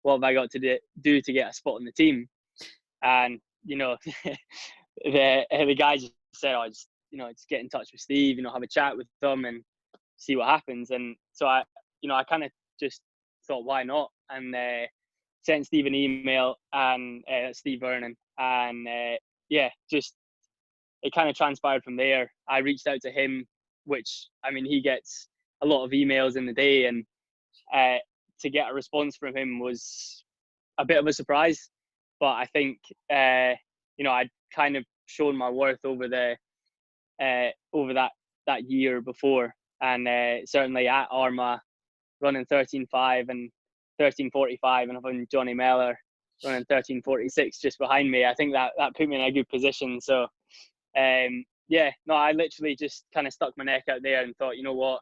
what have I got to do to get a spot on the team? And, the guy just said, just get in touch with Steve, have a chat with them and see what happens. And so I kind of just thought, why not? And sent Steve an email, and Steve Vernon. And just, it kind of transpired from there. I reached out to him, which, I mean, he gets a lot of emails in the day, and to get a response from him was a bit of a surprise. But I think, I'd kind of shown my worth over that year before. And certainly at Armagh, running 13.5 and 13.45, and having Johnny Mellor running 13.46 just behind me, I think that put me in a good position. So, I literally just kind of stuck my neck out there and thought, what,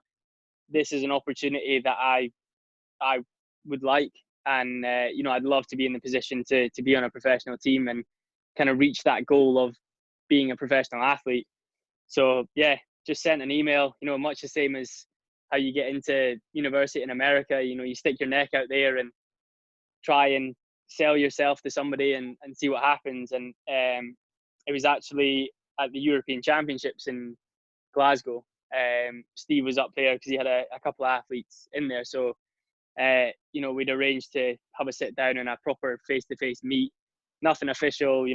this is an opportunity that I would like. And, I'd love to be in the position to be on a professional team and kind of reach that goal of being a professional athlete. So, just sent an email, much the same as how you get into university in America. You stick your neck out there and try and sell yourself to somebody and see what happens. And it was actually at the European Championships in Glasgow. Steve was up there because he had a couple of athletes in there. So, we'd arranged to have a sit down and a proper face-to-face meet. Nothing official,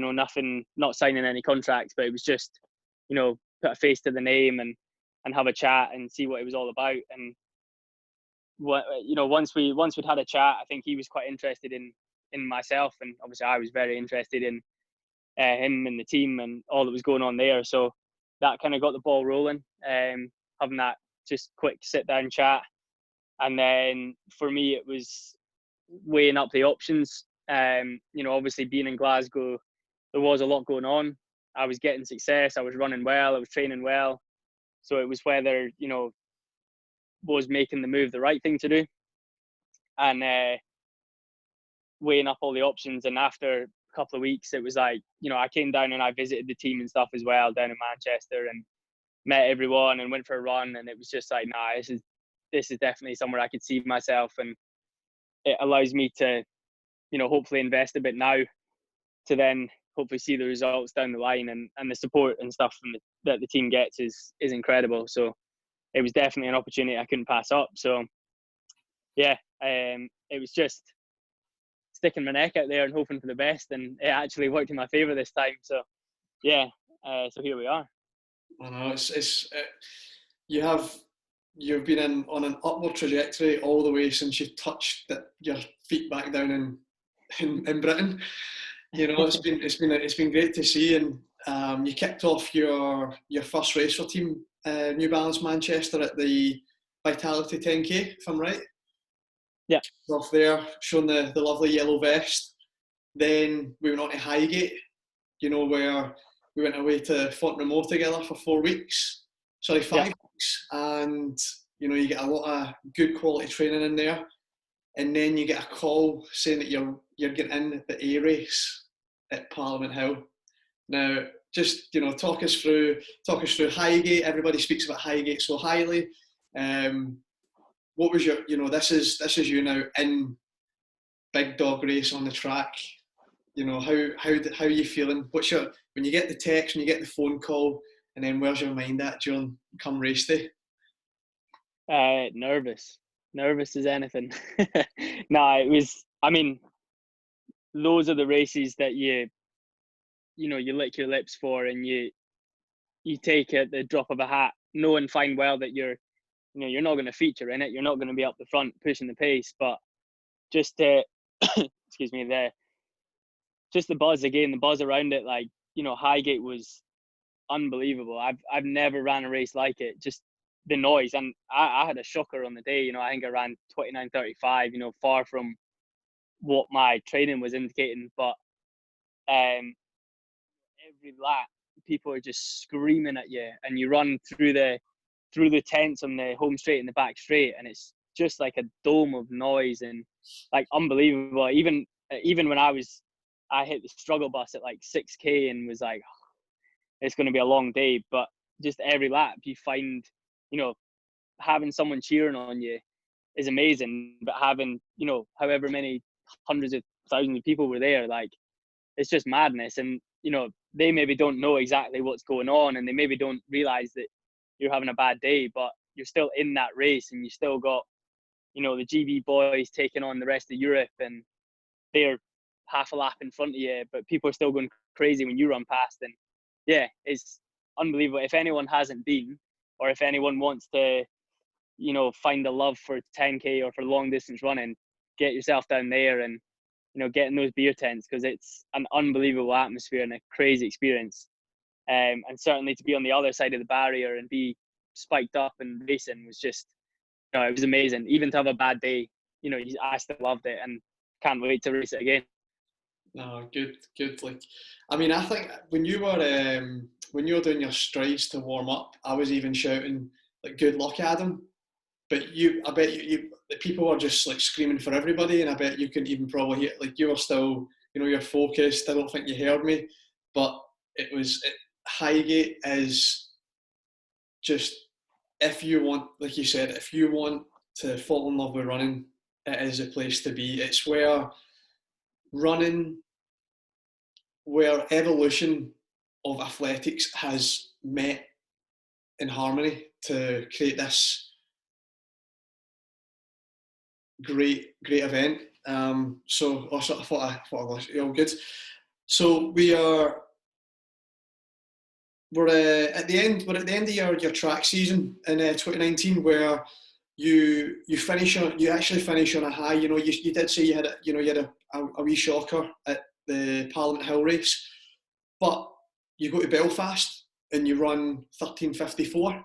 not signing any contracts, but it was just, put a face to the name and have a chat and see what it was all about. And once we'd had a chat, I think he was quite interested in myself, and obviously I was very interested in him and the team and all that was going on there. So that kind of got the ball rolling, having that just quick sit down chat. And then for me, it was weighing up the options. Obviously being in Glasgow, there was a lot going on. I was getting success. I was running well. I was training well. So it was whether, was making the move the right thing to do, and weighing up all the options. And after a couple of weeks, it was like, I came down and I visited the team and stuff as well down in Manchester, and met everyone and went for a run. And it was just like, nah, this is definitely somewhere I could see myself, and it allows me to, hopefully invest a bit now to then hopefully see the results down the line, and the support and stuff that the team gets is incredible. So it was definitely an opportunity I couldn't pass up. So it was just sticking my neck out there and hoping for the best, and it actually worked in my favour this time. So yeah, so here we are. I know you've been on an upward trajectory all the way since you touched your feet back down in Britain. You know, it's been great to see, and you kicked off your first race for Team New Balance Manchester at the Vitality 10K, if I'm right. Yeah. Off there, showing the lovely yellow vest. Then we went on to Highgate, you know, where we went away to Font together for 4 weeks. Sorry, 5 weeks. And, you know, you get a lot of good quality training in there. And then you get a call saying that you're getting in the A race at Parliament Hill. Now, just, you know, talk us through Highgate. Everybody speaks about Highgate so highly. What was your, you know, this is you now in big dog race on the track. You know, how are you feeling? When you get the text, when you get the phone call, and then where's your mind at during come race day? Nervous as anything. No, it was. I mean, those are the races that you lick your lips for, and you take at the drop of a hat, knowing fine well that you're not going to feature in it. You're not going to be up the front pushing the pace, but just excuse me, the buzz again, the buzz around it. Like, you know, Highgate was unbelievable. I've never ran a race like it. Just the noise, and I had a shocker on the day. You know, I think I ran 29:35. You know, far from what my training was indicating, but every lap people are just screaming at you, and you run through the tents on the home straight and the back straight, and it's just like a dome of noise and like unbelievable. Even when I hit the struggle bus at like 6K and was like, oh, it's going to be a long day, but just every lap you find, you know, having someone cheering on you is amazing, but having, you know, however many hundreds of thousands of people were there, like, it's just madness. And, you know, they maybe don't know exactly what's going on, and they maybe don't realize that you're having a bad day, but you're still in that race, and you still got, you know, the GB boys taking on the rest of Europe, and they're half a lap in front of you, but people are still going crazy when you run past. And yeah, it's unbelievable. If anyone hasn't been, or if anyone wants to, you know, find a love for 10K or for long distance running, get yourself down there and, you know, get in those beer tents, because it's an unbelievable atmosphere and a crazy experience. And certainly to be on the other side of the barrier and be spiked up and racing was just, you know, it was amazing. Even to have a bad day, you know, I still loved it and can't wait to race it again. No, good. Like, I mean, I think when you were doing your strides to warm up, I was even shouting like "Good luck, Adam." But I bet you the people were just like screaming for everybody, and I bet you couldn't even probably hear. Like, you were still, you know, you're focused. I don't think you heard me, but Highgate is just, if you want, like you said, if you want to fall in love with running, it is a place to be. It's where evolution of athletics has met in harmony to create this great event. So I thought I was all good. So we're at the end of your track season in 2019, where you actually finish on a high. You know, you did say you had a wee shocker at the Parliament Hill race, but you go to Belfast and you run 13:54.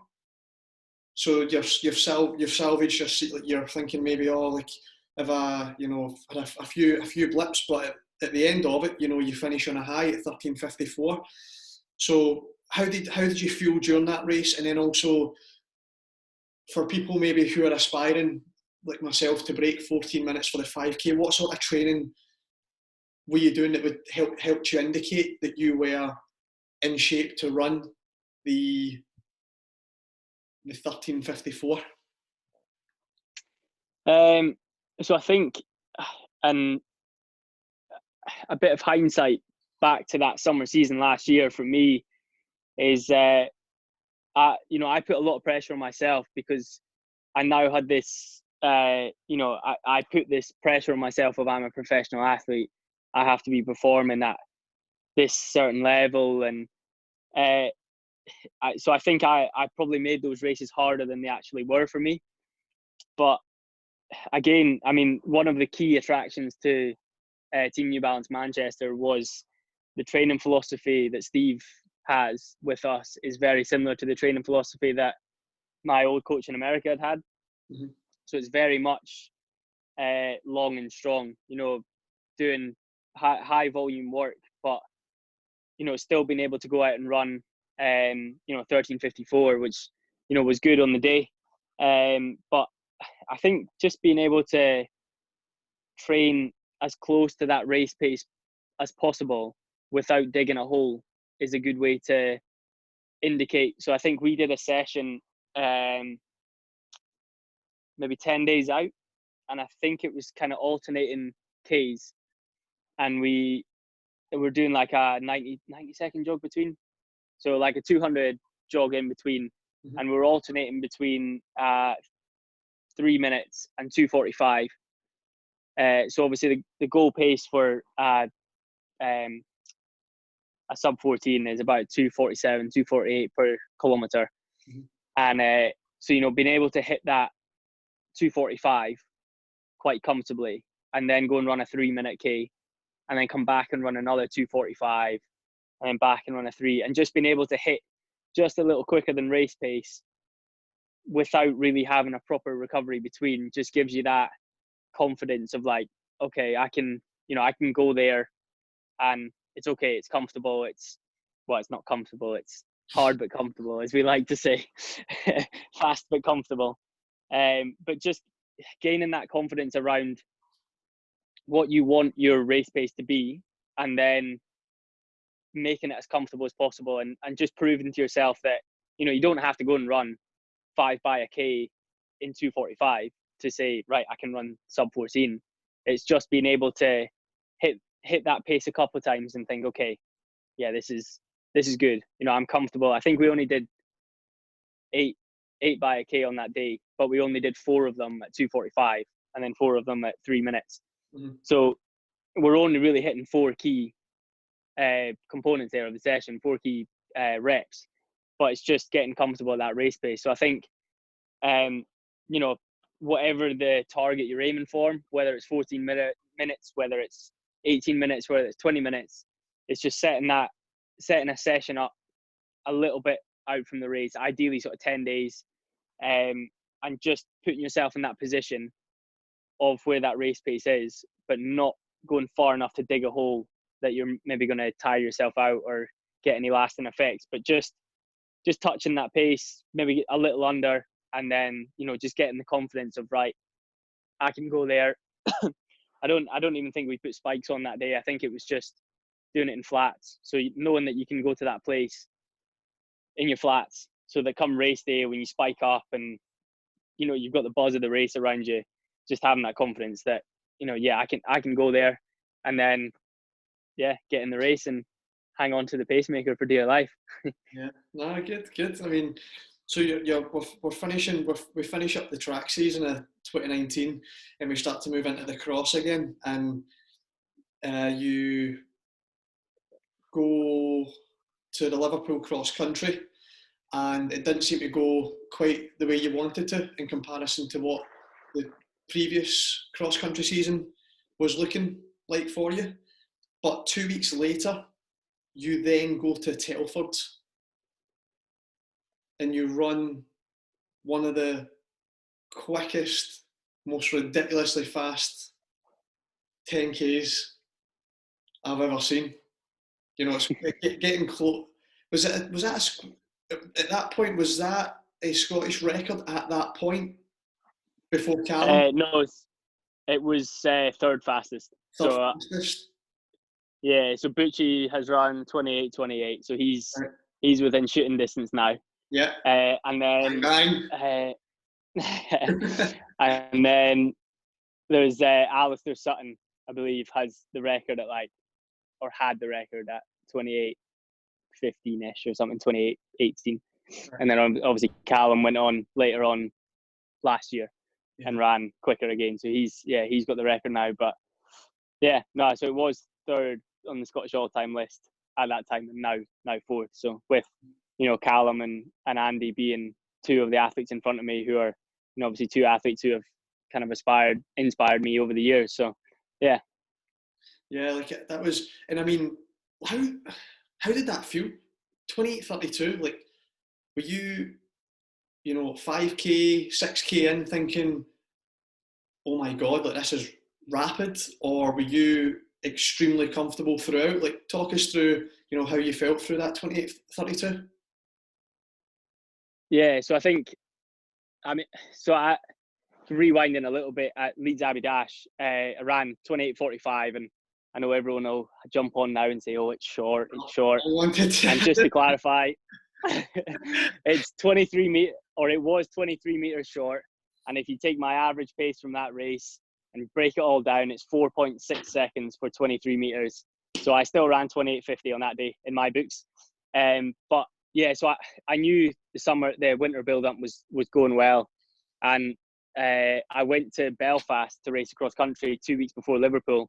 So you've salvaged your seat. Like, you're thinking maybe, oh, like, if I, you know, had a few blips, but at the end of it, you know, you finish on a high at 13:54. So how did you feel during that race? And then also, for people maybe who are aspiring, like myself, to break 14 minutes for the 5K, what sort of training were you doing that would help you indicate that you were in shape to run the 13:54? So I think, and a bit of hindsight back to that summer season last year for me is, I put a lot of pressure on myself, because I now had this I put this pressure on myself of I'm a professional athlete. I have to be performing at this certain level. And so I think I probably made those races harder than they actually were for me. But again, I mean, one of the key attractions to Team New Balance Manchester was the training philosophy that Steve has with us is very similar to the training philosophy that my old coach in America had. Mm-hmm. So it's very much long and strong, doing high volume work, but, still being able to go out and run, 13:54, which, was good on the day. But I think just being able to train as close to that race pace as possible without digging a hole is a good way to indicate. So I think we did a session maybe 10 days out, and I think it was kind of alternating Ks, and we were doing like a 90 second jog between, so like a 200 jog in between. Mm-hmm. And we were alternating between 3 minutes and 2:45. So obviously the goal pace for a sub 14 is about 2:47, 2:48 per kilometer. Mm-hmm. And so being able to hit that 2:45 quite comfortably, and then go and run a 3 minute K, and then come back and run another 2:45, and then back and run a 3, and just being able to hit just a little quicker than race pace without really having a proper recovery between, just gives you that confidence of like, okay, I can go there and it's okay, it's comfortable, it's not comfortable, it's hard but comfortable, as we like to say. Fast but comfortable. But just gaining that confidence around what you want your race pace to be, and then making it as comfortable as possible, and just proving to yourself that you don't have to go and run 5 by a K in 2:45 to say, right, I can run sub 14. It's just being able to hit that pace a couple of times and think, okay, yeah, this is good. I'm comfortable. I think we only did 8 by a K on that day, but we only did 4 of them at 2:45, and then 4 of them at 3 minutes. Mm-hmm. So we're only really hitting 4 key components there of the session, 4 key reps, but it's just getting comfortable at that race pace. So I think, whatever the target you're aiming for, whether it's 14 minutes, whether it's 18 minutes, whether it's 20 minutes, it's just setting a session up a little bit out from the race, ideally sort of 10 days, and just putting yourself in that position of where that race pace is, but not going far enough to dig a hole that you're maybe going to tire yourself out or get any lasting effects, but just touching that pace, maybe a little under, and then just getting the confidence of, right, I can go there. I don't even think we put spikes on that day. I think it was just doing it in flats, so knowing that you can go to that place in your flats, so that come race day when you spike up and you've got the buzz of the race around you, just having that confidence that I can go there, and then get in the race and hang on to the pacemaker for dear life. Yeah, no, good. I mean, so we finish up the track season of 2019, and we start to move into the cross again, and you go to the Liverpool cross country, and it didn't seem to go quite the way you wanted to in comparison to what the previous cross country season was looking like for you. But 2 weeks later, you then go to Telford and you run one of the quickest, most ridiculously fast 10Ks I've ever seen. It's getting close. At that point, was that a Scottish record at that point before Callum? No, it was third fastest. Fastest. Yeah, so Bucci has run 28:28, so he's within shooting distance now. Yeah. And then bang. And then there's Alistair Sutton, I believe, has the record had the record at 28:15ish or something, 28:18. And then obviously Callum went on later on last year. and ran quicker again. So he's got the record now. But so it was third on the Scottish all-time list at that time, and now fourth. So with Callum and Andy being two of the athletes in front of me, who are obviously two athletes who have kind of inspired me over the years. So like that was, and I mean, how did that feel? 28:32, like, were you 5k 6k in thinking, oh my god, like, this is rapid, or were you extremely comfortable throughout? Like, talk us through how you felt through that 28:32. So I think, rewinding a little bit, at Leeds Abbey Dash, I ran 28:45, and I know everyone will jump on now and say, oh, it's short. And just to clarify, it's 23 meters, or it was 23 meters short. And if you take my average pace from that race and break it all down, it's 4.6 seconds for 23 meters. So I still ran 28:50 on that day in my books. But so I knew the winter build-up was going well. And I went to Belfast to race across country 2 weeks before Liverpool.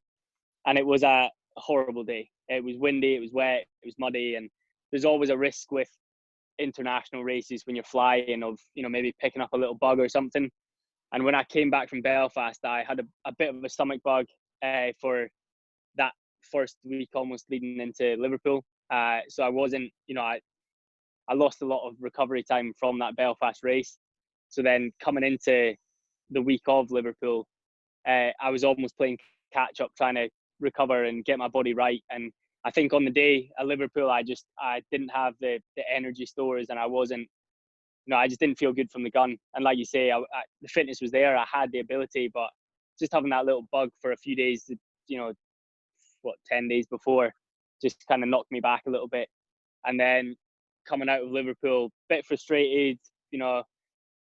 And it was a horrible day. It was windy, it was wet, it was muddy. And there's always a risk with international races when you're flying of, maybe picking up a little bug or something. And when I came back from Belfast, I had a bit of a stomach bug for that first week almost leading into Liverpool. So I wasn't, I lost a lot of recovery time from that Belfast race. So then coming into the week of Liverpool, I was almost playing catch up, trying to recover and get my body right. And I think on the day at Liverpool, I didn't have the energy stores, and I wasn't, I just didn't feel good from the gun. And like you say, the fitness was there, I had the ability, but just having that little bug for a few days, 10 days before, just kind of knocked me back a little bit. And then coming out of Liverpool, a bit frustrated,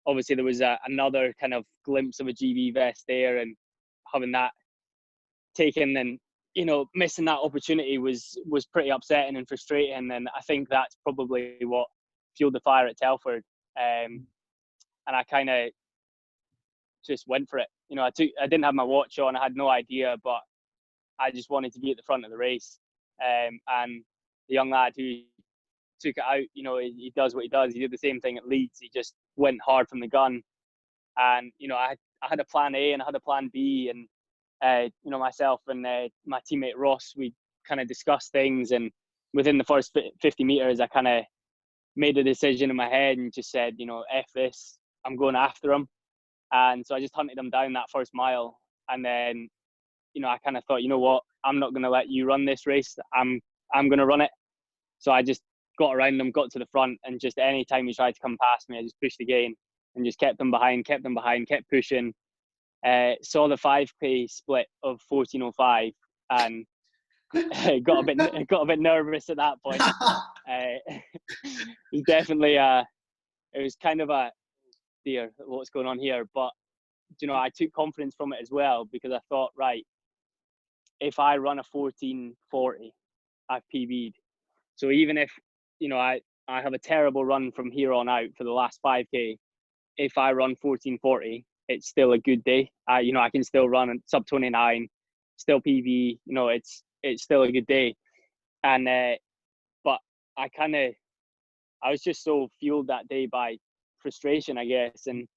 obviously there was another kind of glimpse of a GB vest there, and having that taken and, missing that opportunity was pretty upsetting and frustrating. And I think that's probably what fueled the fire at Telford. And I kind of just went for it. I didn't have my watch on, I had no idea, but I just wanted to be at the front of the race. And the young lad who took it out, he does what he does. He did the same thing at Leeds. He just went hard from the gun. And, I had a plan A and I had a plan B. And, myself and my teammate Ross, we kind of discussed things. And within the first 50 meters, I kind of made a decision in my head and just said, F this, I'm going after him. And so I just hunted him down that first mile. And then, I kind of thought, what, I'm not going to let you run this race. I'm going to run it. So I just got around him, got to the front, and just any time he tried to come past me, I just pushed again and just kept him behind, kept pushing. Saw the 5k split of 14:05 and got a bit nervous at that point. It was definitely it was kind of a dear, what's going on here, but I took confidence from it as well, because I thought, right, if I run a 14:40, I've PB'd. So even if I have a terrible run from here on out for the last 5k, if I run 14:40, it's still a good day. I can still run sub 29, still PB. It's still a good day. And but I was just so fueled that day by frustration, I guess, and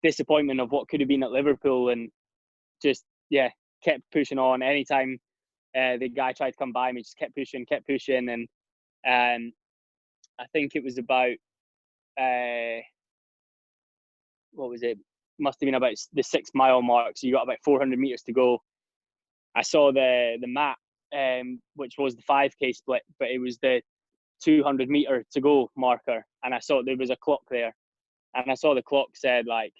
disappointment of what could have been at Liverpool, and just kept pushing on. Anytime the guy tried to come by me, just kept pushing, and I think it was about what was it? Must have been about the 6 mile mark. So you got about 400 meters to go. I saw the map, which was the 5k split, but it was the 200 meter to go marker, and I saw there was a clock there, and I saw the clock said like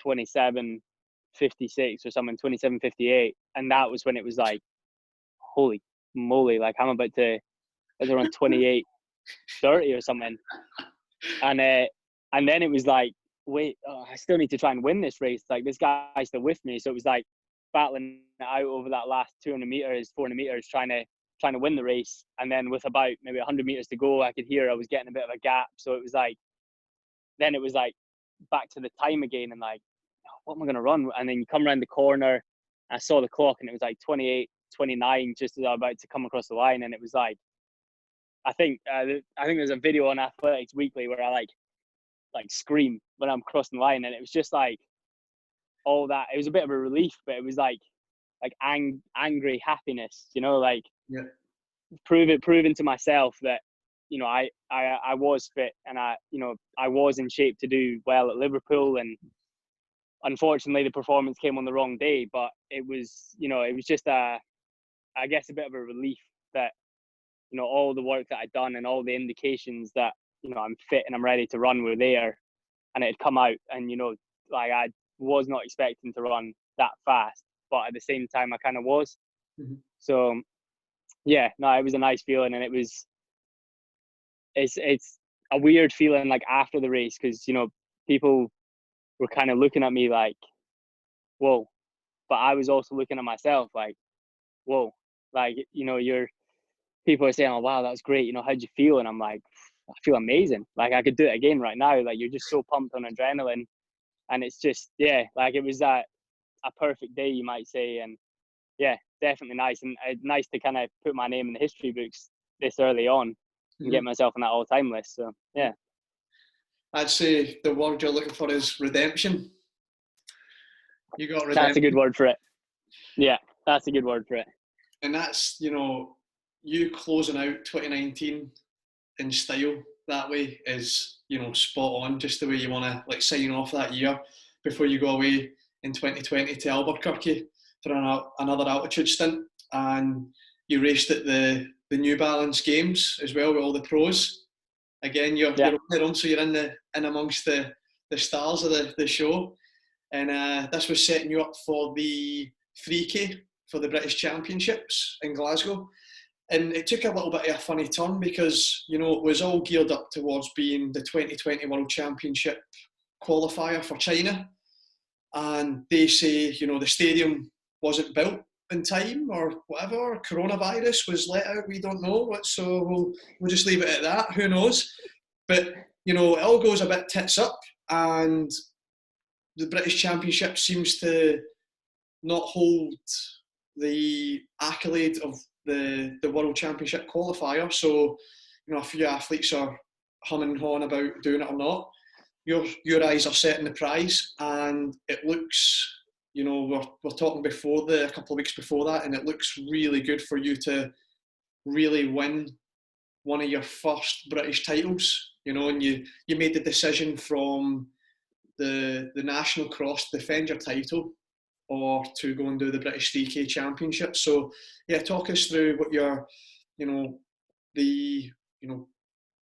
27:56 or something, 27:58, and that was when it was like, holy moly, like I'm about to, it's around 28:30 or something, and then it was like, wait, I still need to try and win this race. Like, this guy's still with me. So it was like battling it out over that last 200 meters, 400 meters, trying to win the race. And then with about maybe 100 meters to go, I could hear I was getting a bit of a gap. So it was like, then it was like back to the time again, and like, what am I going to run? And then you come around the corner, I saw the clock and it was like 28:29 just as I was about to come across the line. And it was like, I think there's a video on Athletics Weekly where I like scream when I'm crossing the line. And it was just like all that. It was a bit of a relief, but it was like angry happiness, like yeah. proving to myself that, I was fit and I was in shape to do well at Liverpool. And unfortunately the performance came on the wrong day, but it was just I guess a bit of a relief that, all the work that I'd done and all the indications that, I'm fit and I'm ready to run were there, and it had come out. And, I was not expecting to run that fast, but at the same time I kind of was. Mm-hmm. So yeah, no, it was a nice feeling. And it's a weird feeling like after the race, because, people were kind of looking at me like, whoa, but I was also looking at myself like, whoa, like, people are saying, oh wow, that's great, how'd you feel? And I'm like, I feel amazing, like I could do it again right now. Like, you're just so pumped on adrenaline, and it's just, yeah, like it was a perfect day, you might say. And yeah, definitely nice, and nice to kind of put my name in the history books this early on and get myself on that all-time list. So yeah, I'd say the word you're looking for is redemption. You got redemption. That's a good word for it. Yeah, that's a good word for it. And that's, you closing out 2019 in style that way is, spot on, just the way you want to like sign off that year before you go away in 2020 to Albuquerque for another altitude stint. And you raced at the New Balance Games as well with all the pros. Again, you're on their own, so you're in amongst the stars of the show. And this was setting you up for the 3K for the British Championships in Glasgow. And it took a little bit of a funny turn because, it was all geared up towards being the 2020 World Championship qualifier for China. And they say, the stadium wasn't built in time or whatever. Coronavirus was let out. We don't know. So we'll just leave it at that. Who knows? But, it all goes a bit tits up. And the British Championship seems to not hold the accolade of the World Championship qualifier. So, a few athletes are humming and hawing about doing it or not. Your eyes are set on the prize, and it looks, we're talking a couple of weeks before that, and it looks really good for you to really win one of your first British titles, and you made the decision from the National Cross to defend your title or to go and do the British 3K Championship. So yeah, talk us through what your,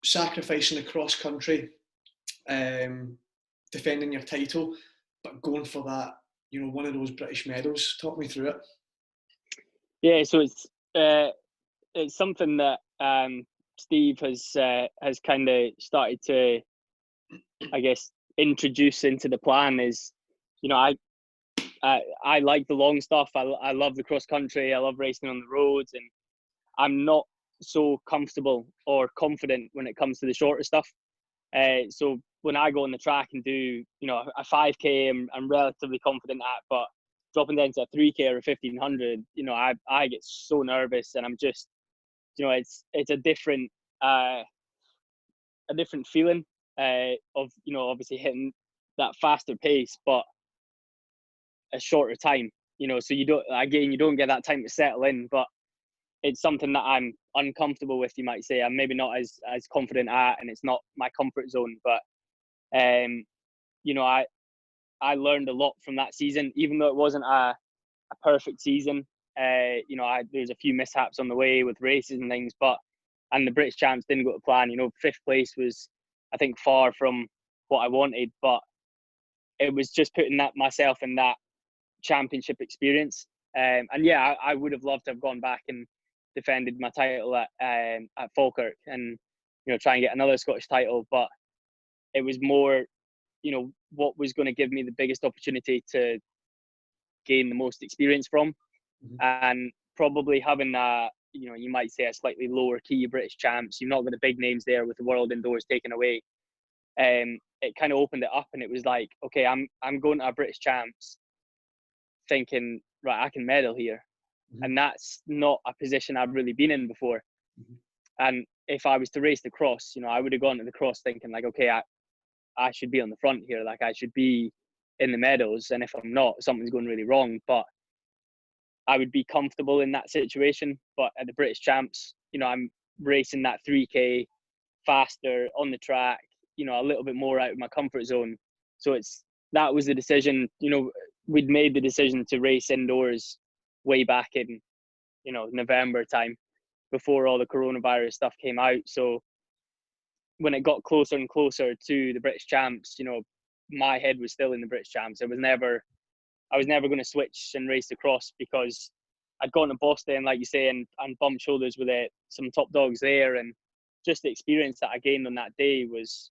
sacrificing the cross country, defending your title, but going for that, one of those British medals. Talk me through it. Yeah, so it's something that Steve has kind of started to, I guess, introduce into the plan. Is, I like the long stuff. I love the cross country. I love racing on the roads, and I'm not so comfortable or confident when it comes to the shorter stuff. So when I go on the track and do, a 5K, I'm relatively confident at, but dropping down to a 3K or a 1500, I get so nervous, and I'm just, it's a different feeling of, obviously hitting that faster pace, but a shorter time, so you don't get that time to settle in. But it's something that I'm uncomfortable with, you might say. I'm maybe not as confident at, and it's not my comfort zone. But I learned a lot from that season, even though it wasn't a perfect season. There's a few mishaps on the way with races and things, and the British champs didn't go to plan. 5th place was, I think, far from what I wanted, but it was just putting myself in that championship experience. And yeah, I would have loved to have gone back and defended my title at Falkirk and try and get another Scottish title, but it was more what was going to give me the biggest opportunity to gain the most experience from. And probably having you might say a slightly lower key British champs. You've not got the big names there with the world indoors taken away. it kind of opened it up, and it was like, okay, I'm going to a British Champs thinking, right, I can medal here. Mm-hmm. And that's not a position I've really been in before. Mm-hmm. And if I was to race the cross, I would have gone to the cross thinking like, okay, I should be on the front here. Like, I should be in the medals. And if I'm not, something's going really wrong. But I would be comfortable in that situation. But at the British Champs, I'm racing that 3K faster on the track, a little bit more out of my comfort zone. So that was the decision. We'd made the decision to race indoors way back in, November time, before all the coronavirus stuff came out. So when it got closer and closer to the British Champs, my head was still in the British Champs. I was never going to switch and race the cross, because I'd gone to Boston, like you say, and bumped shoulders with some top dogs there, and just the experience that I gained on that day was,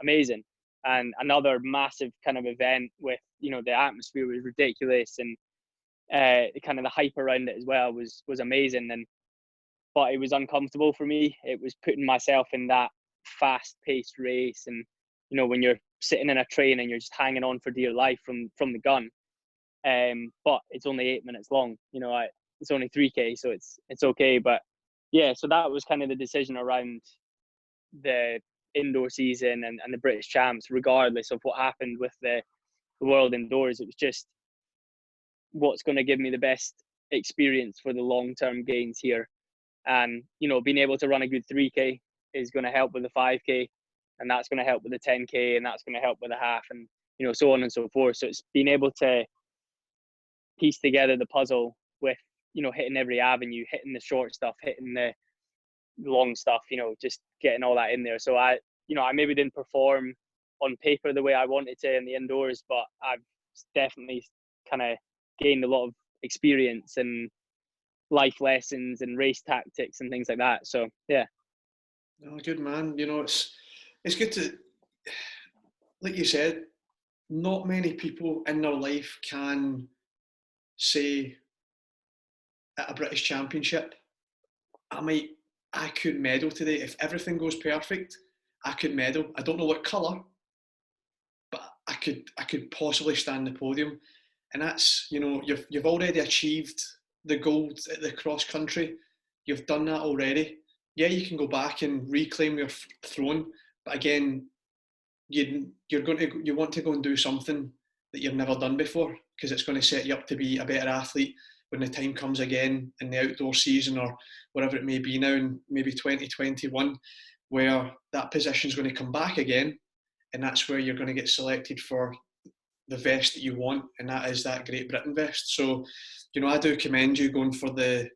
amazing. And another massive kind of event with, the atmosphere was ridiculous, and kind of the hype around it as well was amazing. But it was uncomfortable for me. It was putting myself in that fast-paced race, and when you're sitting in a train and you're just hanging on for dear life from the gun. But it's only 8 minutes long. It's only 3K, so it's okay. But yeah, so that was kind of the decision around the indoor season and the British Champs, regardless of what happened with the world indoors. It was just what's going to give me the best experience for the long-term gains here. And, being able to run a good 3K is going to help with the 5K, and that's going to help with the 10K, and that's going to help with the half, and, so on and so forth. So it's being able to piece together the puzzle with, hitting every avenue, hitting the short stuff, hitting the long stuff, just getting all that in there. So I maybe didn't perform on paper the way I wanted to in the indoors, but I've definitely kind of gained a lot of experience and life lessons and race tactics and things like that. So yeah. Oh, good man. It's good to, like you said, not many people in their life can say at a British Championship, I could medal today. If everything goes perfect, I could medal. I don't know what colour, but I could possibly stand the podium. And that's, you've already achieved the gold at the cross country. You've done that already. Yeah, you can go back and reclaim your throne, but again, you want to go and do something that you've never done before, because it's going to set you up to be a better athlete when the time comes again in the outdoor season, or whatever it may be now in maybe 2021, where that position is going to come back again, and that's where you're going to get selected for the vest that you want, and that is that Great Britain vest. So, I do commend you going for the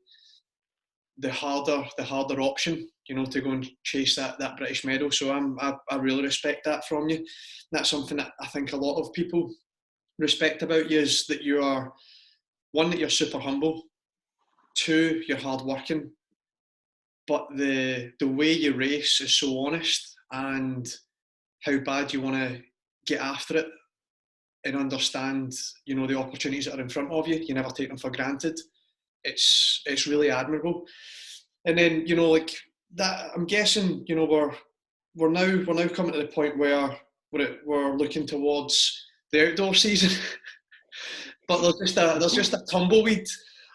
harder option, to go and chase that British medal. So I really respect that from you. That's something that I think a lot of people respect about you, is that you are, one, that you're super humble, two, you're hardworking, but the way you race is so honest, and how bad you want to get after it and understand, the opportunities that are in front of you. You never take them for granted. It's really admirable. And then, like that, I'm guessing, we're now coming to the point where we're looking towards the outdoor season. But there's just a tumbleweed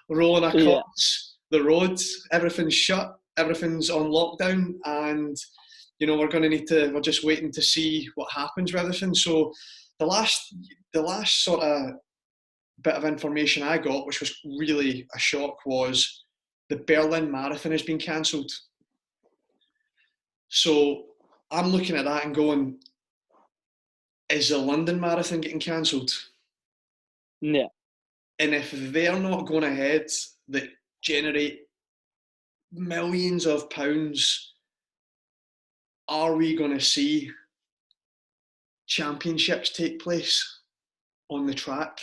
rolling across the road. Everything's shut. Everything's on lockdown, and we're just waiting to see what happens with everything. So the last sort of bit of information I got, which was really a shock, was the Berlin Marathon has been cancelled. So I'm looking at that and going, is the London Marathon getting cancelled? Yeah. And if they're not going ahead, that generate millions of pounds, are we going to see championships take place on the track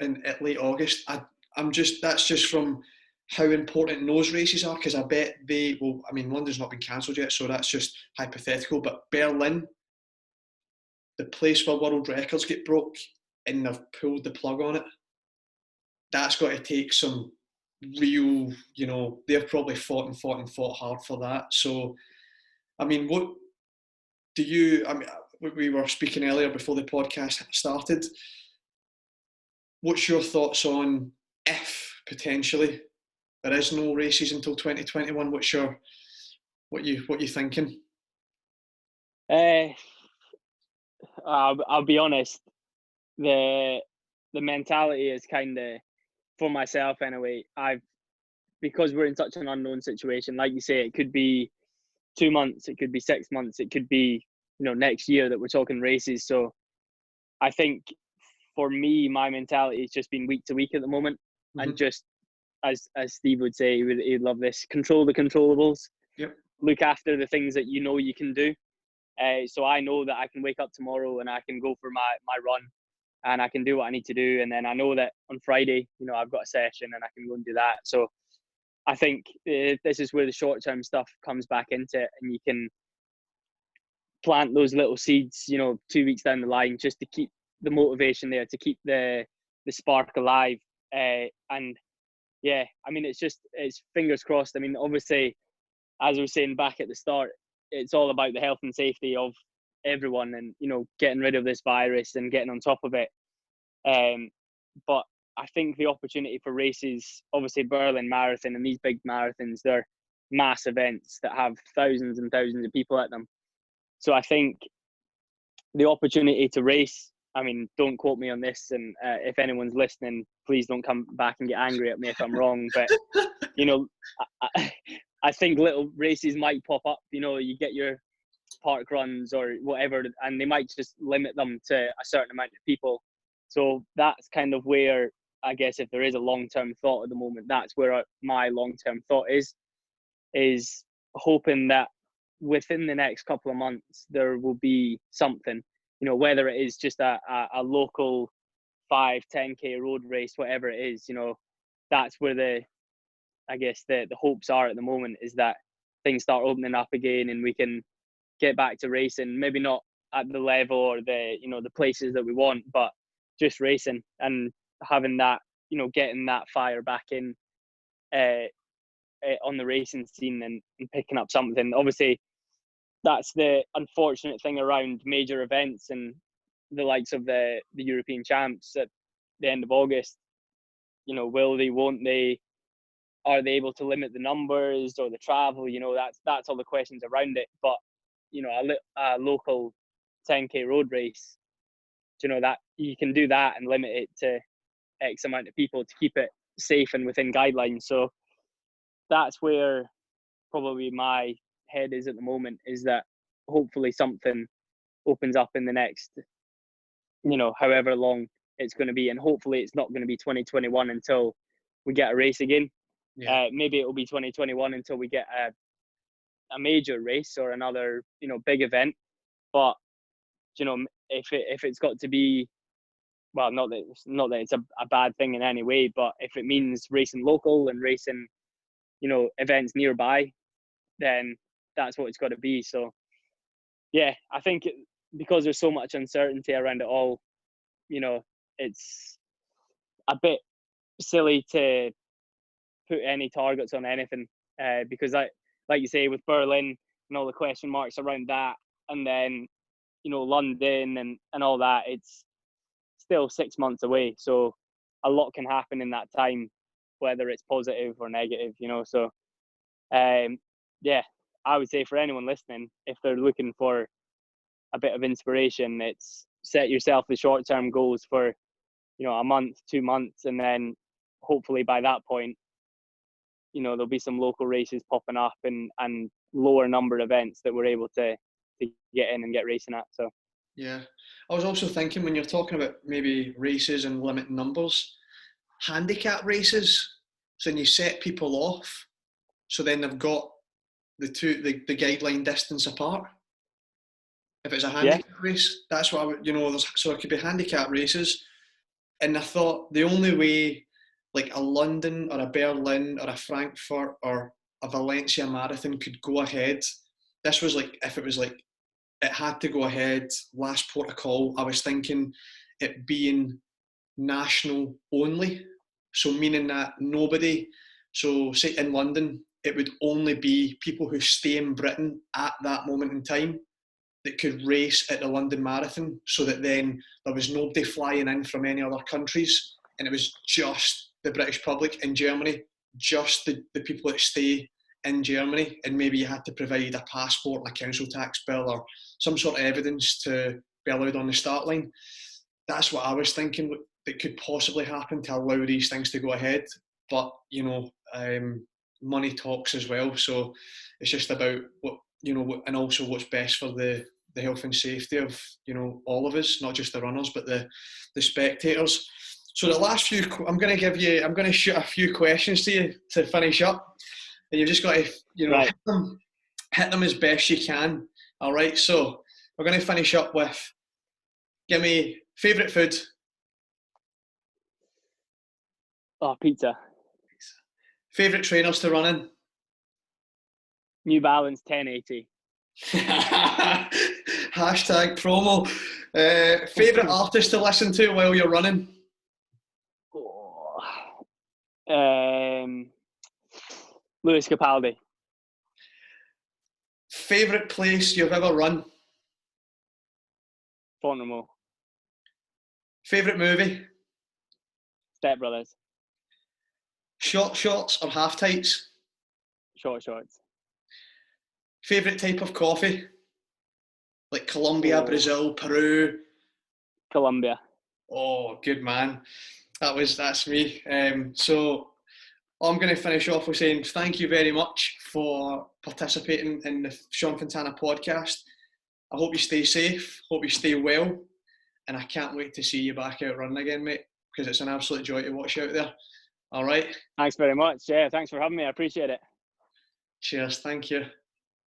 in at late August? That's just from how important those races are, because I bet London's not been cancelled yet, so that's just hypothetical, but Berlin, the place where world records get broke and they've pulled the plug on it, that's got to take some real, they've probably fought hard for that. So, what do you, I mean, we were speaking earlier before the podcast started, what's your thoughts on if potentially there is no races until 2021? What you thinking? I'll be honest. The mentality is kind of, for myself anyway. Because we're in such an unknown situation. Like you say, it could be 2 months, it could be 6 months, it could be next year that we're talking races. So I think for me, my mentality has just been week to week at the moment, and just as Steve would say, he'd love this: control the controllables. Yep. Look after the things that you can do. So I know that I can wake up tomorrow and I can go for my run, and I can do what I need to do. And then I know that on Friday, I've got a session and I can go and do that. So I think this is where the short-term stuff comes back into it, and you can plant those little seeds, 2 weeks down the line, just to keep the motivation there, to keep the spark alive. And yeah, I mean, it's fingers crossed. I mean, obviously, as I was saying back at the start, it's all about the health and safety of everyone, and getting rid of this virus and getting on top of it. But I think the opportunity for races, obviously Berlin Marathon and these big marathons, they're mass events that have thousands and thousands of people at them. So I think the opportunity to race, I mean, don't quote me on this, and if anyone's listening, please don't come back and get angry at me if I'm wrong. But, I think little races might pop up. You get your park runs or whatever, and they might just limit them to a certain amount of people. So that's kind of where, I guess, if there is a long-term thought at the moment, that's where my long-term thought is hoping that within the next couple of months there will be something, whether it is just a local 5-10k road race, whatever it is. That's where the hopes are at the moment, is that things start opening up again and we can get back to racing, maybe not at the level or the places that we want, but just racing and having that, getting that fire back in on the racing scene, and picking up something. Obviously, that's the unfortunate thing around major events and the likes of the European champs at the end of August. Will they, won't they? Are they able to limit the numbers or the travel? That's all the questions around it. But a local 10k road race, that you can do that and limit it to X amount of people to keep it safe and within guidelines. So that's where probably my head is at the moment, is that hopefully something opens up in the next, however long it's going to be, and hopefully it's not going to be 2021 until we get a race again. Yeah. Maybe it will be 2021 until we get a major race or another, big event. But if it's got to be, well, not that it's a bad thing in any way, but if it means racing local and racing, events nearby, then that's what it's got to be. So yeah, I think because there's so much uncertainty around it all, it's a bit silly to put any targets on anything, because like you say, with Berlin and all the question marks around that, and then London and all that, it's still 6 months away, so a lot can happen in that time, whether it's positive or negative. So yeah, I would say for anyone listening, if they're looking for a bit of inspiration, it's set yourself the short-term goals for a month, 2 months, and then hopefully by that point there'll be some local races popping up and lower number events that we're able to get in and get racing at. So yeah, I was also thinking, when you're talking about maybe races and limiting numbers, handicap races, so then you set people off, so then they've got the guideline distance apart. If it's a handicap race, that's what I would, so it could be handicap races. And I thought the only way, like a London or a Berlin or a Frankfurt or a Valencia marathon could go ahead, this was like, if it was like, it had to go ahead, last protocol, I was thinking it being national only. So meaning that nobody, so say in London, it would only be people who stay in Britain at that moment in time that could race at the London Marathon, so that then there was nobody flying in from any other countries, and it was just the British public in Germany, just the people that stay in Germany, and maybe you had to provide a passport, a council tax bill, or some sort of evidence to be allowed on the start line. That's what I was thinking that could possibly happen to allow these things to go ahead. But, you know, money talks as well. So it's just about what, you know, and also what's best for the health and safety of, you know, all of us, not just the runners, but the spectators. So the last few, I'm going to shoot a few questions to you to finish up. And you've just got to, you know, Right. hit them as best you can. All right. So we're going to finish up with, give me favourite food. Oh, pizza. Favourite trainers to run in. New Balance 1080. Hashtag promo. Favourite artist to listen to while you're running. Lewis Capaldi. Favourite place you've ever run. Fontana. Favourite movie. Step Brothers. Short shorts or half tights. Short shorts. Favourite type of coffee. Like Colombia, Brazil, Peru. Colombia. Oh, good man. That's me. So I'm going to finish off with saying thank you very much for participating in the Sean Fontana podcast. I hope you stay safe, hope you stay well, and I can't wait to see you back out running again, mate, because it's an absolute joy to watch you out there. All right? Thanks very much. Yeah, thanks for having me. I appreciate it. Cheers. Thank you.